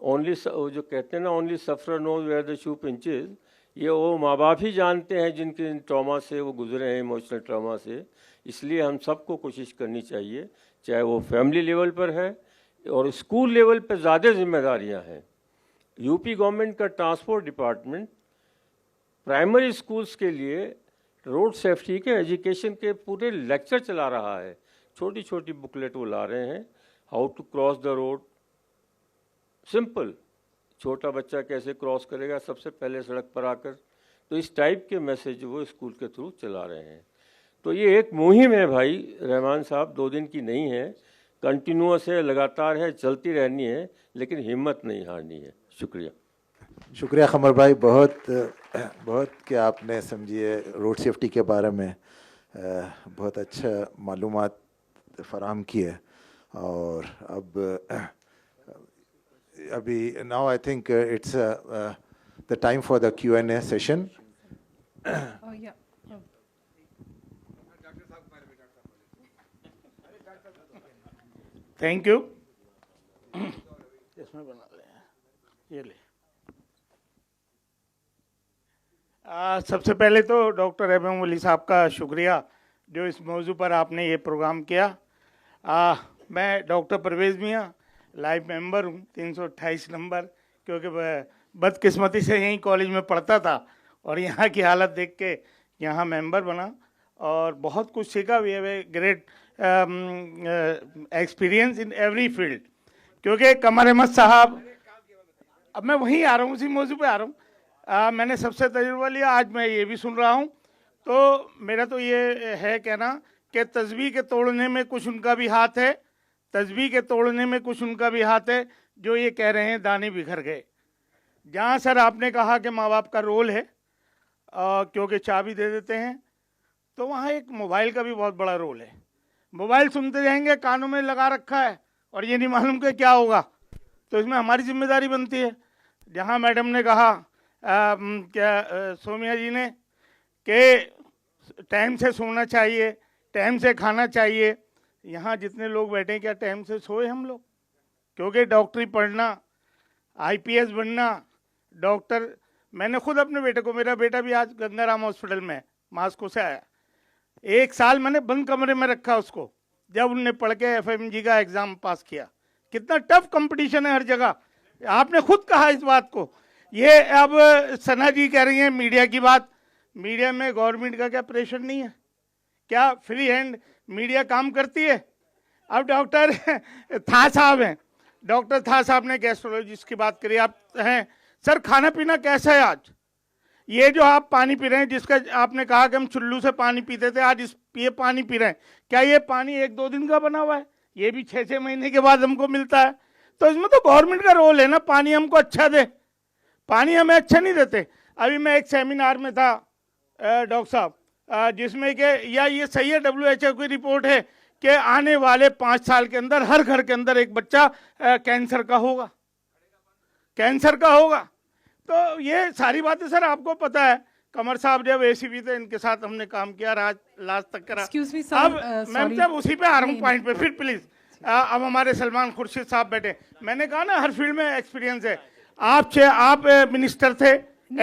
Speaker 9: ओनली वो जो कहते हैं ना, only suffer knows where the shoe pinches, ये वो माँ बाप ही जानते हैं जिनके ट्रॉमा से वो गुजरे हैं, इमोशनल ट्रॉमा से. इसलिए हम सबको कोशिश करनी चाहिए, चाहे वो फैमिली लेवल पर है और स्कूल लेवल पर ज़्यादा जिम्मेदारियां हैं. यूपी गवर्नमेंट का ट्रांसपोर्ट डिपार्टमेंट प्राइमरी स्कूल्स के लिए रोड सेफ्टी के एजुकेशन के पूरे लेक्चर चला रहा है. छोटी छोटी बुकलेट वो ला रहे हैं, how to cross the road, simple, छोटा बच्चा कैसे क्रॉस करेगा सबसे पहले सड़क पर आकर. तो इस टाइप के मैसेज वो स्कूल के थ्रू चला रहे हैं. तो ये एक मुहिम है भाई रहमान साहब, 2 दिन की नहीं है, कंटिन्यूअस है, लगातार है, चलती रहनी है, लेकिन हिम्मत नहीं हारनी है. शुक्रिया.
Speaker 1: शुक्रिया कमर भाई, बहुत बहुत कि आपने समझिए रोड सेफ्टी के बारे में बहुत अच्छा मालूमात फराहम की है. और अब अभी now I think it's the time for the Q&A session.
Speaker 10: Thank you. इसमें बना ले, ये ले. सबसे पहले तो डॉक्टर एबम वली साहब का शुक्रिया जो इस मौजू पर आपने ये प्रोग्राम किया. मैं डॉक्टर परवेज़ मियाँ लाइव मेंबर हूँ 328 नंबर, क्योंकि बदकिस्मती से यहीं कॉलेज में पढ़ता था और यहाँ की हालत देख के यहाँ मेंबर बना और बहुत कुछ सीखा. We have a great experience in every field. क्योंकि कमर अहमद साहब, अब मैं वहीं आ रहा हूँ, उसी मौजू पे आ रहा हूँ. मैंने सबसे तजुर्बा लिया, आज मैं ये भी सुन रहा हूँ. तो मेरा तो ये है कहना कि तस्बीह के तोड़ने में कुछ उनका भी हाथ है, तस्बीह के तोड़ने में कुछ उनका भी हाथ है, जो ये कह रहे हैं दाने बिखर गए. जहाँ सर आपने कहा कि माँ बाप का रोल है क्योंकि चाबी दे देते हैं, तो वहाँ एक मोबाइल का भी बहुत बड़ा रोल है. मोबाइल सुनते रहेंगे, कानों में लगा रखा है और ये नहीं मालूम कि क्या होगा. तो इसमें हमारी जिम्मेदारी बनती है. जहाँ मैडम ने कहा क्या सोमिया जी ने कि टाइम से सोना चाहिए, टाइम से खाना चाहिए, यहाँ जितने लोग बैठे हैं क्या टाइम से सोए हम लोग? क्योंकि डॉक्टरी पढ़ना, IPS बनना, डॉक्टर, मैंने खुद अपने बेटे को, मेरा बेटा भी आज गंगाराम हॉस्पिटल में मास्को से आया, 1 साल मैंने बंद कमरे में रखा उसको, जब उनने पढ़ के FMG का एग्ज़ाम पास किया. कितना टफ कंपटीशन है हर जगह, आपने खुद कहा इस बात को. ये अब सना जी कह रही हैं मीडिया की बात, मीडिया में गवर्नमेंट का क्या प्रेशर नहीं है? क्या फ्री हैंड मीडिया काम करती है? अब डॉक्टर था साहब हैं, डॉक्टर था साहब ने गैस्ट्रोलॉजिस्ट की बात करी, आप हैं सर, खाना पीना कैसा है आज? ये जो आप पानी पी रहे हैं, जिसका आपने कहा कि हम चुल्लू से पानी पीते थे, आज ये पानी पी रहे हैं, क्या ये पानी 1-2 दिन का बना हुआ है? ये भी 6-6 महीने के बाद हमको मिलता है। तो इसमें तो गवर्नमेंट का रोल है ना, पानी हमको अच्छा दे। पानी हमें अच्छा नहीं देते। अभी मैं एक सेमिनार में था डॉक्टर साहब, जिसमें कि या ये सही है, WHO की रिपोर्ट है कि आने वाले 5 साल के अंदर हर घर के अंदर एक बच्चा कैंसर का होगा, कैंसर का होगा। तो ये सारी बातें सर आपको पता है। कमर साहब जब ACP थे, इनके साथ हमने काम किया, लास्ट तक करा। अब मैं जब उसी पे आ रहा हूँ पॉइंट पे, फिर प्लीज अब हमारे सलमान खुर्शीद साहब बैठे। मैंने कहा ना हर फील्ड में एक्सपीरियंस है। आप मिनिस्टर थे,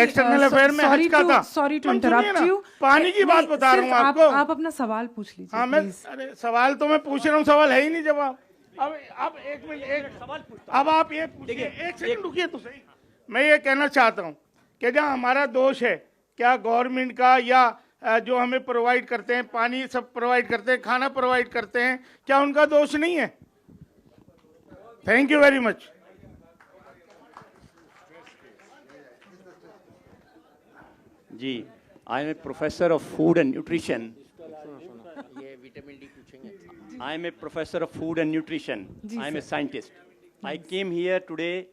Speaker 10: एक्सटर्नल अफेयर में हज का था।
Speaker 3: सॉरी टू इंटरप्ट यू,
Speaker 10: पानी की बात बता रहा हूँ आपको।
Speaker 3: आप अपना सवाल पूछ लीजिए।
Speaker 10: हाँ, मैं अरे सवाल तो मैं पूछ रहा हूँ, सवाल है ही नहीं जवाब। अब एक मिनट, एक सवाल अब आप ये पूछिए, एक सेकंड रुकिए तो सही। मैं ये कहना चाहता हूँ कि जहाँ हमारा दोष है, क्या गवर्नमेंट का या जो हमें प्रोवाइड करते हैं, पानी सब प्रोवाइड करते हैं, खाना प्रोवाइड करते हैं, क्या उनका दोष नहीं है? Thank you very much.
Speaker 11: जी, I am a professor of food and nutrition. I am a professor of food and nutrition. I am a scientist. I came here today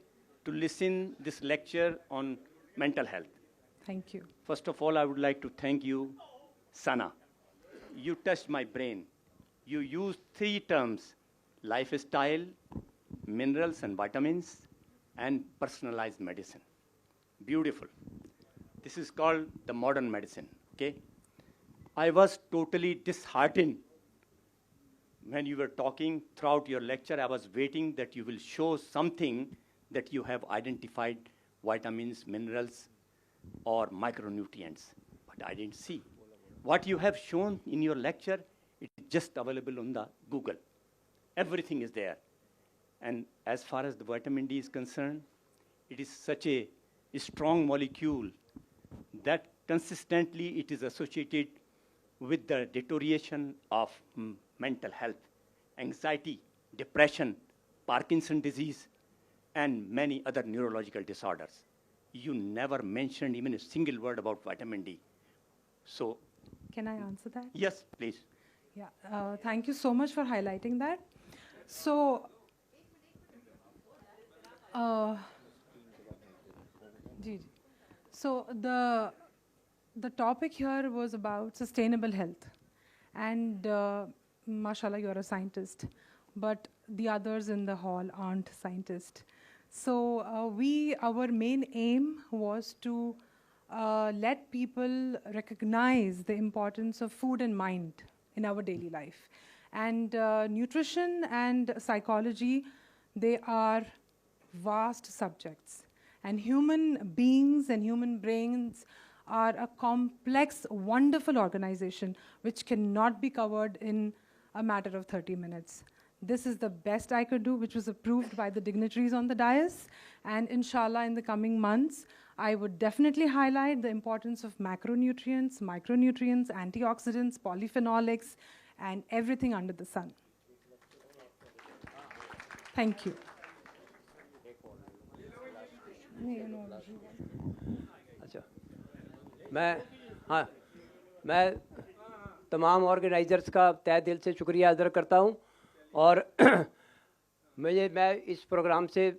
Speaker 11: to listen this lecture on mental health.
Speaker 3: Thank you.
Speaker 11: First of all, I would like to thank you, Sana. You touched my brain. You used 3 terms: lifestyle, minerals and vitamins, and personalized medicine. Beautiful. This is called the modern medicine, okay? I was totally disheartened when you were talking throughout your lecture. I was waiting that you will show something that you have identified vitamins, minerals, or micronutrients, but I didn't see. What you have shown in your lecture, it is just available on the Google. Everything is there. And as far as the vitamin D is concerned, it is such a strong molecule that consistently it is associated with the deterioration of mental health, anxiety, depression, Parkinson's disease, and many other neurological disorders. You never mentioned even a single word about vitamin D. So,
Speaker 3: can I answer that?
Speaker 11: Yes, please.
Speaker 3: Yeah, thank you so much for highlighting that. So, so the topic here was about sustainable health, and mashallah, you're a scientist, but the others in the hall aren't scientists. So our main aim was to let people recognize the importance of food and mind in our daily life. And nutrition and psychology, they are vast subjects. And human beings and human brains are a complex, wonderful organization which cannot be covered in a matter of 30 minutes. This is the best I could do, which was approved by the dignitaries on the dais. And inshallah, in the coming months, I would definitely highlight the importance of macronutrients, micronutrients, antioxidants, polyphenolics, and everything under the sun. Thank you.
Speaker 12: अच्छा, मैं तमाम organisers का तहे दिल से शुक्रिया अदा करता हूँ और मैं इस प्रोग्राम से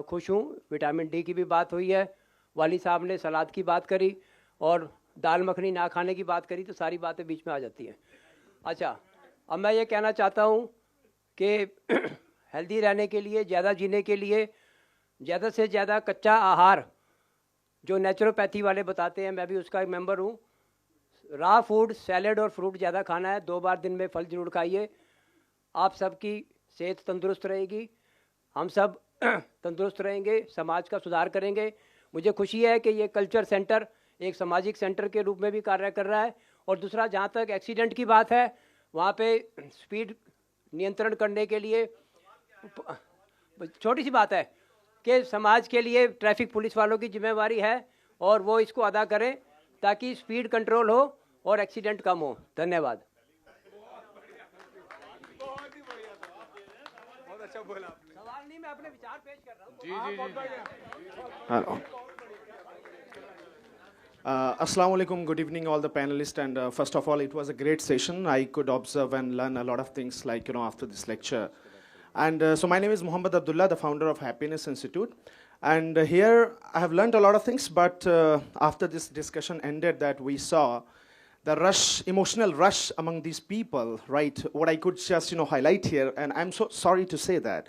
Speaker 12: खुश हूँ। विटामिन डी की भी बात हुई है, वाली साहब ने सलाद की बात करी और दाल मखनी ना खाने की बात करी, तो सारी बातें बीच में आ जाती हैं। अच्छा, अब मैं ये कहना चाहता हूँ कि हेल्दी रहने के लिए, ज़्यादा जीने के लिए ज़्यादा से ज़्यादा कच्चा आहार जो नेचुरोपैथी वाले बताते हैं, मैं भी उसका एक मेंबर हूँ। रॉ फूड, सैलड और फ्रूट ज़्यादा खाना है, 2 बार दिन में फल जरूर खाइए। आप सबकी सेहत तंदुरुस्त रहेगी, हम सब तंदुरुस्त रहेंगे, समाज का सुधार करेंगे। मुझे खुशी है कि ये कल्चर सेंटर एक सामाजिक सेंटर के रूप में भी कार्य कर रहा है। और दूसरा, जहाँ तक एक्सीडेंट की बात है, वहाँ पे स्पीड नियंत्रण करने के लिए छोटी सी बात है कि समाज के लिए ट्रैफिक पुलिस वालों की जिम्मेवारी है और वो इसको अदा करें ताकि स्पीड कंट्रोल हो और एक्सीडेंट कम हो। धन्यवाद। बहुत अच्छा बोला।
Speaker 13: Hello. Assalamu alaikum, good evening all the panelists, and first of all, it was a great session. I could observe and learn a lot of things like, after this lecture. And so my name is Muhammad Abdullah, the founder of Happiness Institute. And here I have learned a lot of things, but after this discussion ended, that we saw the rush, emotional rush among these people, right? What I could just, highlight here, and I'm so sorry to say that,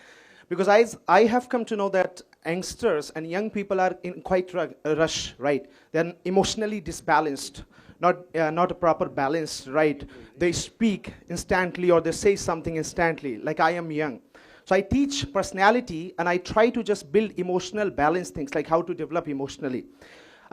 Speaker 13: because I have come to know that youngsters and young people are in quite a rush, right? They're emotionally disbalanced, not a proper balance, right? They speak instantly or they say something instantly, like I am young. So I teach personality and I try to just build emotional balance things, like how to develop emotionally.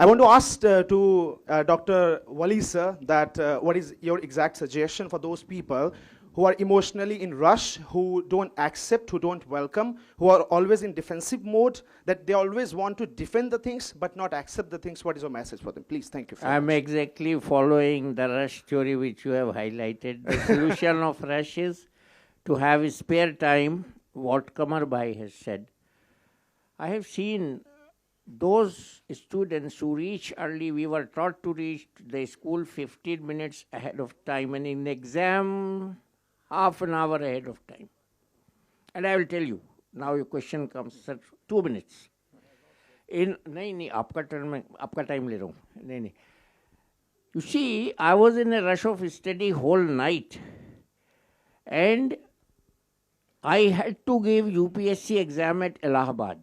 Speaker 13: I want to ask to Dr. Wali sir that what is your exact suggestion for those people who are emotionally in rush, who don't accept, who don't welcome, who are always in defensive mode, that they always want to defend the things but not accept the things. What is your message for them? Please, thank you.
Speaker 5: I'm exactly following the rush theory which you have highlighted. The solution of rush is to have spare time, what Kamar Bhai has said. I have seen those students who reach early. We were taught to reach the school 15 minutes ahead of time, and in exam, half an hour ahead of time. And I will tell you, now your question comes, sir, 2 minutes. नहीं, आपका time ले रहा हूँ. नहीं. You see, I was in a rush of study whole night, and I had to give UPSC exam at Allahabad.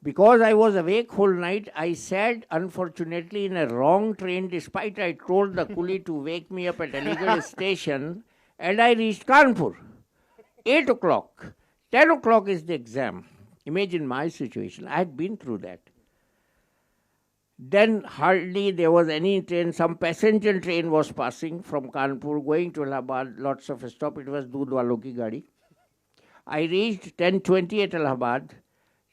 Speaker 5: Because I was awake whole night, I sat unfortunately in a wrong train, despite I told the coolie to wake me up at Aligarh station, and I reached Kanpur. 8 o'clock. 10 o'clock is the exam. Imagine my situation. I had been through that. Then hardly there was any train. Some passenger train was passing from Kanpur going to Allahabad. Lots of stop. It was Doodh Walon ki gaadi. I reached 10:20 at Allahabad.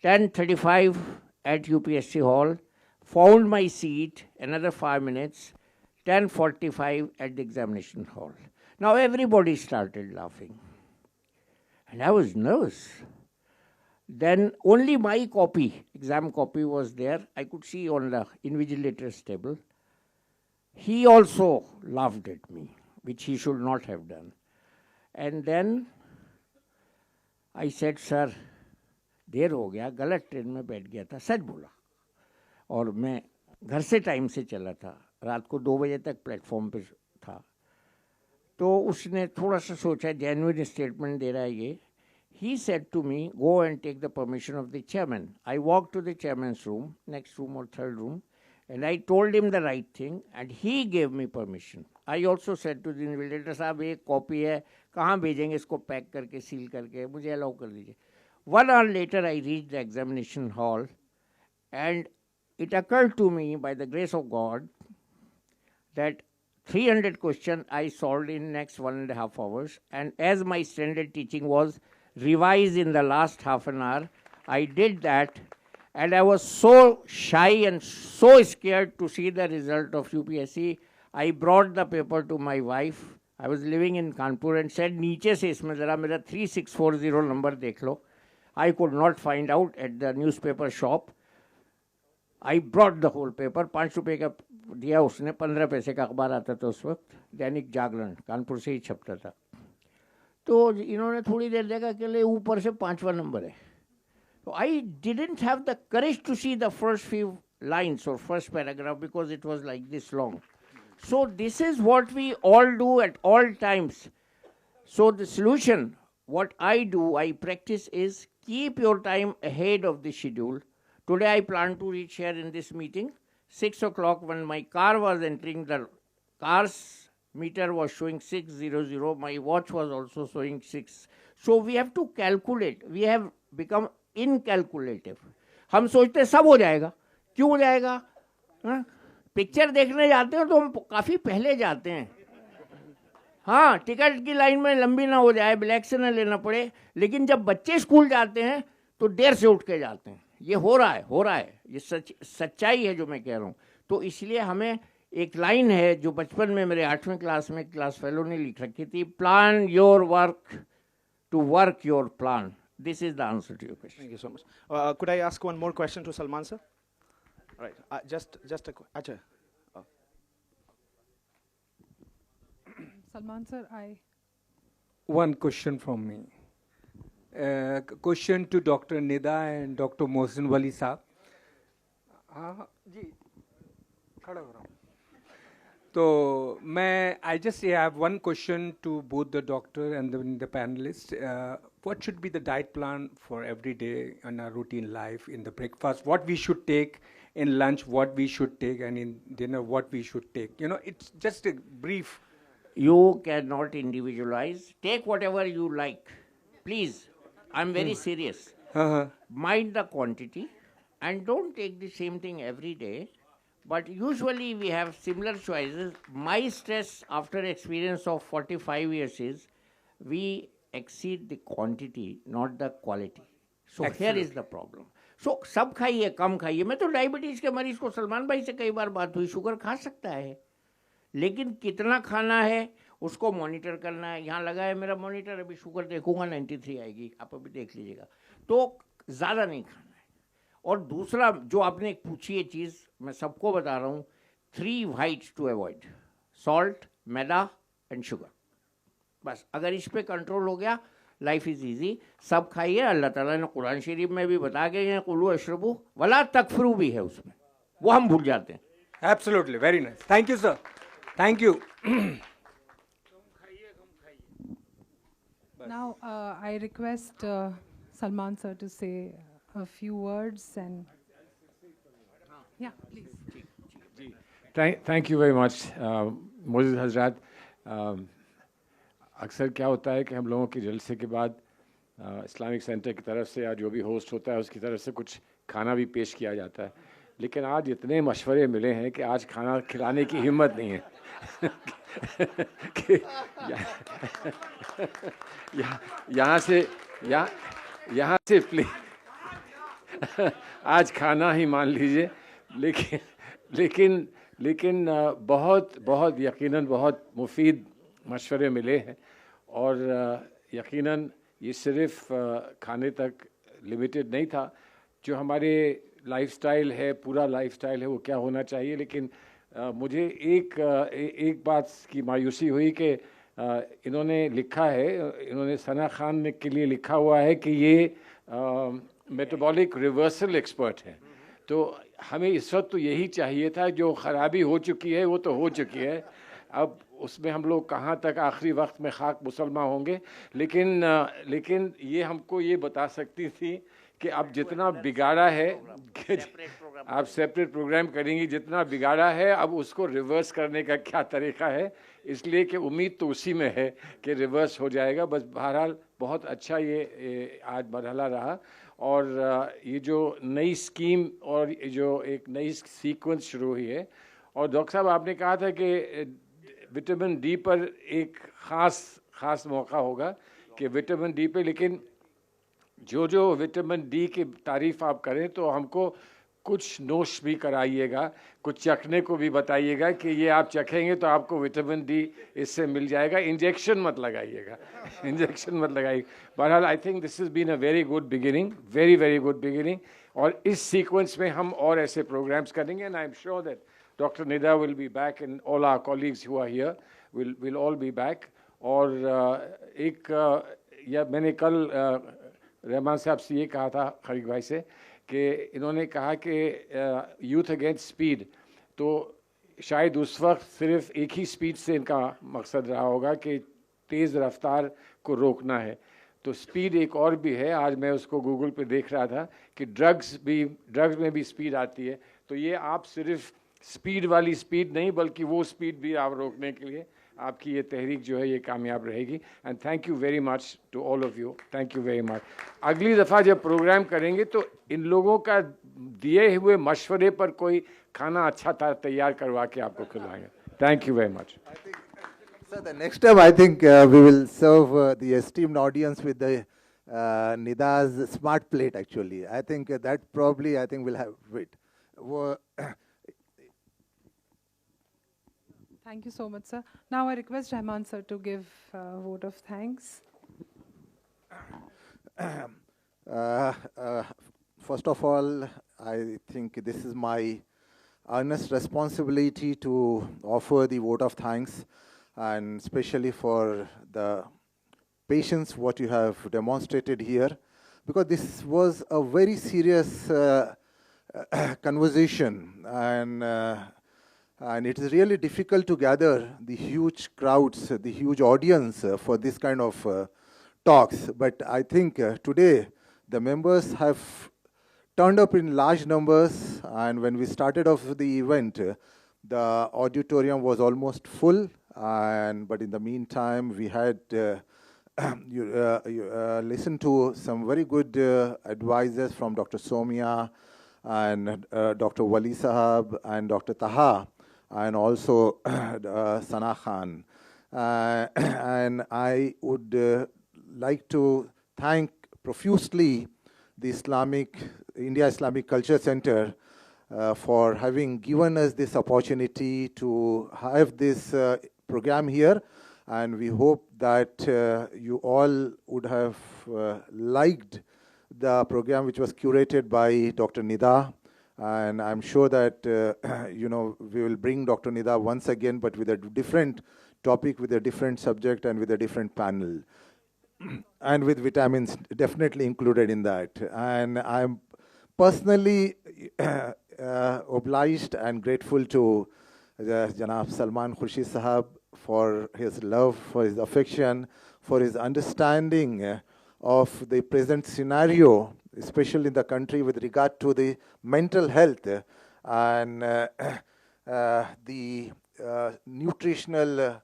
Speaker 5: 10:35 at UPSC hall. Found my seat. Another 5 minutes. 10:45 at the examination hall. Now everybody started laughing. And I was nervous. Then only my copy, exam copy was there. I could see on the invigilator's table. He also laughed at me, which he should not have done. And then I said, sir, देर हो गया, गलत train में बैठ गया था, सच बोला. और मैं घर से टाइम से चला था, रात को 2 बजे तक प्लेटफॉर्म पे था. तो उसने थोड़ा सा सोचा, जेन्युइन स्टेटमेंट दे रहा है ये. He said to me, go and take the permission of the chairman. I walked to the chairman's room, next room or third room, and I told him the right thing, and he gave me permission. I also said to the invigilator, साहब एक copy है, कहाँ भेजेंगे इसको pack करके, seal करके, मुझे allow कर दीजिए. 1 hour later, I reached the examination hall, and it occurred to me, by the grace of God, that 300 questions I solved in next 1.5 hours, and as my standard teaching was, revise in the last half an hour. I did that, and I was so shy and so scared to see the result of UPSC. I brought the paper to my wife. I was living in Kanpur, and said, नीचे से इसमें ज़रा मेरा 3640 number देख लो. I could not find out at the newspaper shop. I brought the whole paper. 5 रुपए का दिया उसने. 15 पैसे का अखबार आता था उस वक्त, दैनिक जागरण, कानपुर से ही छपता था. तो इन्होंने थोड़ी देर देखा कि ले ऊपर से 5वां नंबर है. So I didn't have the courage to see the first few lines or first paragraph because it was like this long. So this is what we all do at all times. So the solution, what I do, I practice is keep your time ahead of the schedule. Today I plan to reach here in this meeting 6 o'clock. When my car was entering, the car's meter was showing 600. My watch was also showing 6. So we have to calculate. We have become incalculative. हम सोचते सब हो जाएगा. क्यों हो जाएगा? Picture देखने जाते हैं तो हम काफ़ी पहले जाते हैं. हाँ, टिकट की लाइन में लंबी ना हो जाए, ब्लैक से ना लेना पड़े. लेकिन जब बच्चे स्कूल जाते हैं तो देर से उठ के जाते हैं. ये हो रहा है. ये सच्चाई है जो मैं कह रहा हूँ. तो इसलिए हमें एक लाइन है जो बचपन में मेरे 8वीं क्लास में क्लास फेलो ने लिख रखी थी, plan your work to work your plan. This is the answer to your question.
Speaker 13: Thank you so much. Could I ask one more question to Salman sir? All right. Just a Ajay.
Speaker 3: Salman sir,
Speaker 14: One question from me. Question to Dr. Nida and Dr. Mohsin Wali Saab. जी खड़ा हो रहा हूँ तो मैं I just have one question to both the doctor and the panelists. What should be the diet plan for every day in our routine life, in the breakfast, what we should take, in lunch what we should take, and in dinner what we should take? You know, it's just a brief.
Speaker 5: You cannot individualize. Take whatever you like. Please, I'm very serious. Mind the quantity and don't take the same thing every day. But usually we have similar choices. My stress after experience of 45 years is we exceed the quantity, not the quality. So here is the problem. So सब खाइए कम खाइए. मैं तो diabetes के मरीज को सलमान भाई से कई बार बात हुई, शुगर खा सकता है लेकिन कितना खाना है उसको मॉनिटर करना है. यहाँ लगा है मेरा मॉनिटर, अभी शुगर देखूंगा 93 आएगी, आप अभी देख लीजिएगा. तो ज़्यादा नहीं खाना है. और दूसरा जो आपने एक पूछी है चीज़, मैं सबको बता रहा हूँ, 3 whites to avoid: salt, maida and sugar. बस अगर इस पे कंट्रोल हो गया, लाइफ इज़ ईजी. सब खाइए. अल्लाह ताला ने कुरान शरीफ में भी बता गए हैं, कुलू अशरबू वला तकफरू भी है उसमें, वो हम भूल जाते हैं.
Speaker 14: Absolutely, very nice. Thank you, sir. Thank you.
Speaker 3: now I request Salman sir to say a few words and yeah, please.
Speaker 15: Thank you very much, Moses Hazrat. अक्सर क्या होता है कि हम लोगों के जलसे के बाद इस्लामिक सेंटर की तरफ से या जो भी होस्ट होता है उसकी तरफ से कुछ खाना भी पेश किया जाता है, लेकिन आज इतने मशवरे मिले हैं कि आज खाना खिलाने की हिम्मत नहीं है. यहाँ से प्लीज आज खाना ही मान लीजिए. लेकिन बहुत यकीनन बहुत मुफीद मशवरे मिले हैं. और यकीनन ये सिर्फ खाने तक लिमिटेड नहीं था. जो हमारे लाइफस्टाइल है, पूरा लाइफस्टाइल है, वो क्या होना चाहिए. लेकिन मुझे एक बात की मायूसी हुई कि इन्होंने लिखा है, इन्होंने सना खान के लिए लिखा हुआ है कि ये मेटाबॉलिक रिवर्सल एक्सपर्ट है. तो हमें इस वक्त तो यही चाहिए था. जो ख़राबी हो चुकी है वो तो हो चुकी है, अब उसमें हम लोग कहाँ तक आखिरी वक्त में खाक मुसलमान होंगे. लेकिन ये हमको ये बता सकती थी कि अब जितना बिगाड़ा है आप सेपरेट प्रोग्राम करेंगी, जितना बिगाड़ा है अब उसको रिवर्स करने का क्या तरीका है. इसलिए कि उम्मीद तो उसी में है कि रिवर्स हो जाएगा. बस बहरहाल बहुत अच्छा ये आज मरहला रहा. और ये जो नई स्कीम और ये जो एक नई सीक्वेंस शुरू हुई है. और डॉक्टर साहब आपने कहा था कि विटामिन डी पर एक ख़ास मौका होगा कि विटामिन डी पे, लेकिन जो विटामिन डी की तारीफ़ आप करें तो हमको कुछ नोश भी कराइएगा, कुछ चखने को भी बताइएगा कि ये आप चखेंगे तो आपको विटामिन डी इससे मिल जाएगा. इंजेक्शन मत लगाइएगा, इंजेक्शन मत लगाइए. बहरहाल I think this is been a very good beginning, very good beginning. और इस सीक्वेंस में हम और ऐसे प्रोग्राम्स करेंगे. And I am sure that Dr. Nida will be back and all our colleagues who are here will all be back. और मैंने कल रहमान साहब से ये कहा था, खरीक भाई से, कि इन्होंने कहा कि यूथ अगेंस्ट स्पीड, तो शायद उस वक्त सिर्फ एक ही स्पीड से इनका मकसद रहा होगा कि तेज़ रफ्तार को रोकना है. तो स्पीड एक और भी है. आज मैं उसको गूगल पे देख रहा था कि ड्रग्स में भी स्पीड आती है. तो ये आप सिर्फ स्पीड वाली स्पीड नहीं, बल्कि वो स्पीड भी आप रोकने के लिए आपकी ये तहरीक जो है ये कामयाब रहेगी. And thank you very much to all of you. Thank you very much. अगली दफ़ा जब प्रोग्राम करेंगे तो इन लोगों का दिए हुए मशवरे पर कोई खाना अच्छा तैयार करवा के आपको खिलाएंगे. Thank you very much.
Speaker 1: So the next time I think we will serve the esteemed audience with the Nida's smart plate actually. I think that probably will have it.
Speaker 3: Thank you so much, sir. Now I request Rahman sir to give a vote of thanks.
Speaker 1: Uh, uh, First of all, I think this is my earnest responsibility to offer the vote of thanks, and especially for the patience what you have demonstrated here, because this was a very serious conversation, and it is really difficult to gather the huge crowds, the huge audience for this kind of talks. But I think today the members have turned up in large numbers, and when we started off the event, the auditorium was almost full, but in the meantime we had listened to some very good advices from Dr. Somia and Dr. Wali Sahab and Dr. Taha, and also Sana Khan. And I would like to thank profusely the India Islamic Culture Center for having given us this opportunity to have this program here. And we hope that you all would have liked the program which was curated by Dr. Nida. And I'm sure that we will bring Dr. Nida once again, but with a different topic, with a different subject, and with a different panel. And with vitamins definitely included in that. And I'm personally obliged and grateful to Janab Salman Khurshid Sahab for his love, for his affection, for his understanding of the present scenario, especially in the country with regard to the mental health and the nutritional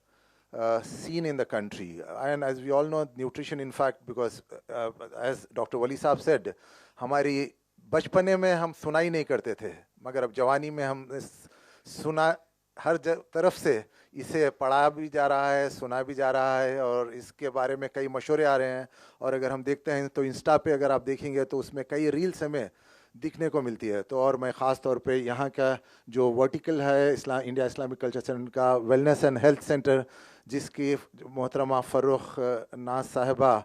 Speaker 1: scene in the country. And as we all know, nutrition, in fact, because as Dr. Wali Saab said, हमारी बचपने में हम सुना ही नहीं करते थे, मगर अब जवानी में हम सुना हर तरफ से इसे पढ़ा भी जा रहा है, सुना भी जा रहा है, और इसके बारे में कई मशवरे आ रहे हैं. और अगर हम देखते हैं तो इंस्टा पे अगर आप देखेंगे तो उसमें कई रील्स हमें दिखने को मिलती है. तो और मैं ख़ास तौर पे यहाँ का जो वर्टिकल है इंडिया इस्लामिक कल्चर सेंटर का वेलनेस एंड हेल्थ सेंटर, जिसकी मोहतरमा फ़र्रुख नाज साहिबा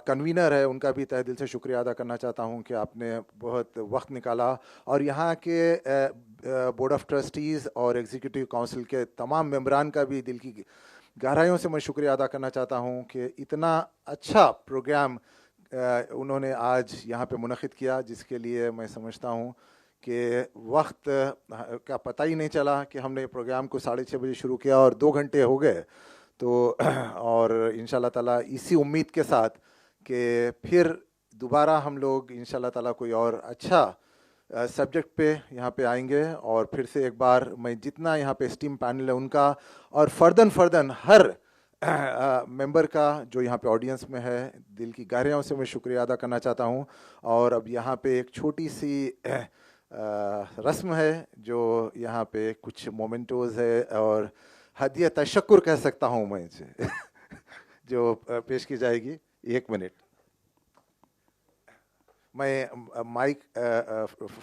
Speaker 1: कन्वीनर है, उनका भी तहे दिल से शुक्रिया अदा करना चाहता हूँ कि आपने बहुत वक्त निकाला. और यहाँ के बोर्ड ऑफ ट्रस्टीज़ और एग्जीक्यूटिव काउंसिल के तमाम मेंबरान का भी दिल की गहराइयों से मैं शुक्रिया अदा करना चाहता हूँ कि इतना अच्छा प्रोग्राम उन्होंने आज यहाँ पे मुनक़िद किया, जिसके लिए मैं समझता हूँ कि वक्त का पता ही नहीं चला कि हमने प्रोग्राम को 6:30 बजे शुरू किया और 2 घंटे हो गए. तो और इंशाल्लाह ताला इसी उम्मीद के साथ कि फिर दोबारा हम लोग इंशाल्लाह ताला कोई और अच्छा सब्जेक्ट पे यहाँ पे आएंगे, और फिर से एक बार मैं जितना यहाँ पे स्टीम पैनल है उनका और फर्दन हर मेंबर का जो यहाँ पे ऑडियंस में है, दिल की गहराइयों से मैं शुक्रिया अदा करना चाहता हूँ. और अब यहाँ पे एक छोटी सी रस्म है जो यहाँ पे कुछ मोमेंटोज़ है और हदिया तशक्कुर कह सकता हूँ मैं इसे जो पेश की जाएगी. 1 मिनट मैं माइक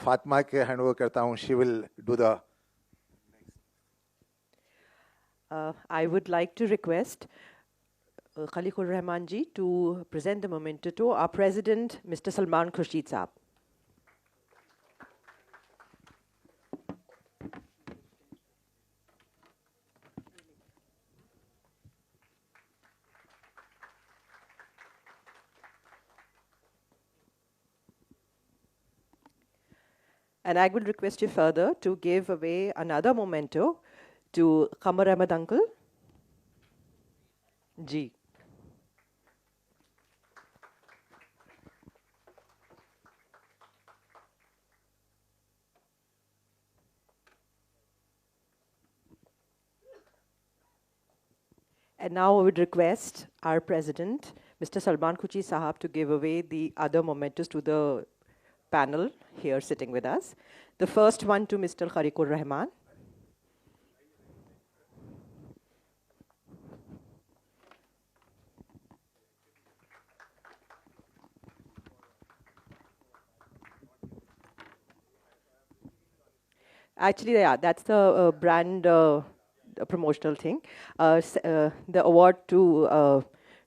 Speaker 1: फातिमा के हैंड ओवर करता हूँ. She will do the
Speaker 16: I would like to request Khaliqur Rahman ji to present the memento to our President, Mr. Salman Khurshid Saab. And I would request you further to give away another memento to Qamar Ahmed uncle. Ji. And now I would request our President, Mr. Salman Khurshid Sahab, to give away the other mementos to the panel here sitting with us. The first one to Mr. Khaliqur Rahman. Actually, yeah, that's the brand promotional thing. The award to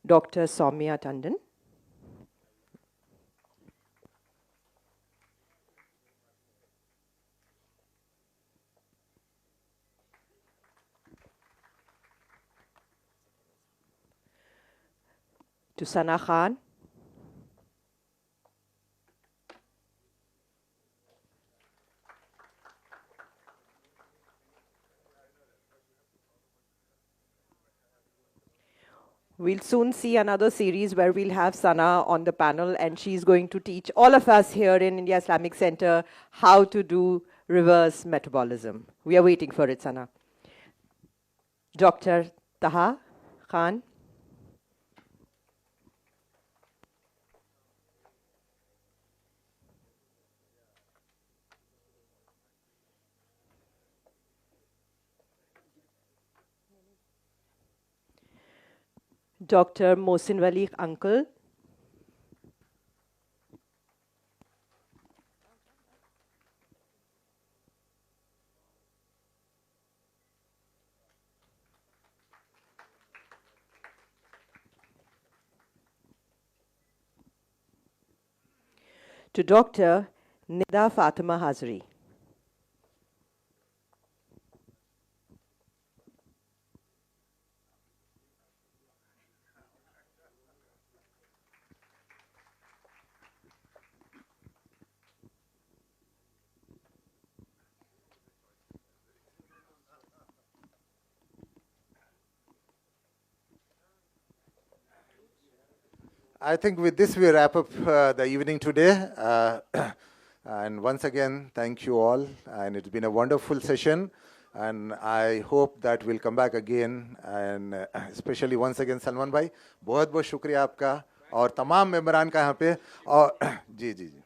Speaker 16: Dr. Soumya Tandon. to Sana Khan. We'll soon see another series where we'll have Sana on the panel, and she's going to teach all of us here in India Islamic Center how to do reverse metabolism. We are waiting for it, Sana. Dr. Taha Khan. Dr. Mohsin Wali uncle. To Dr. Nida Fatima Hazri.
Speaker 1: I think with this we wrap up the evening today. And once again, thank you all. And it's been a wonderful session. And I hope that we'll come back again. And especially once again, Salman bhai, बहुत बहुत शुक्रिया आपका और तमाम मेंबरान का यहाँ पे और जी जी जी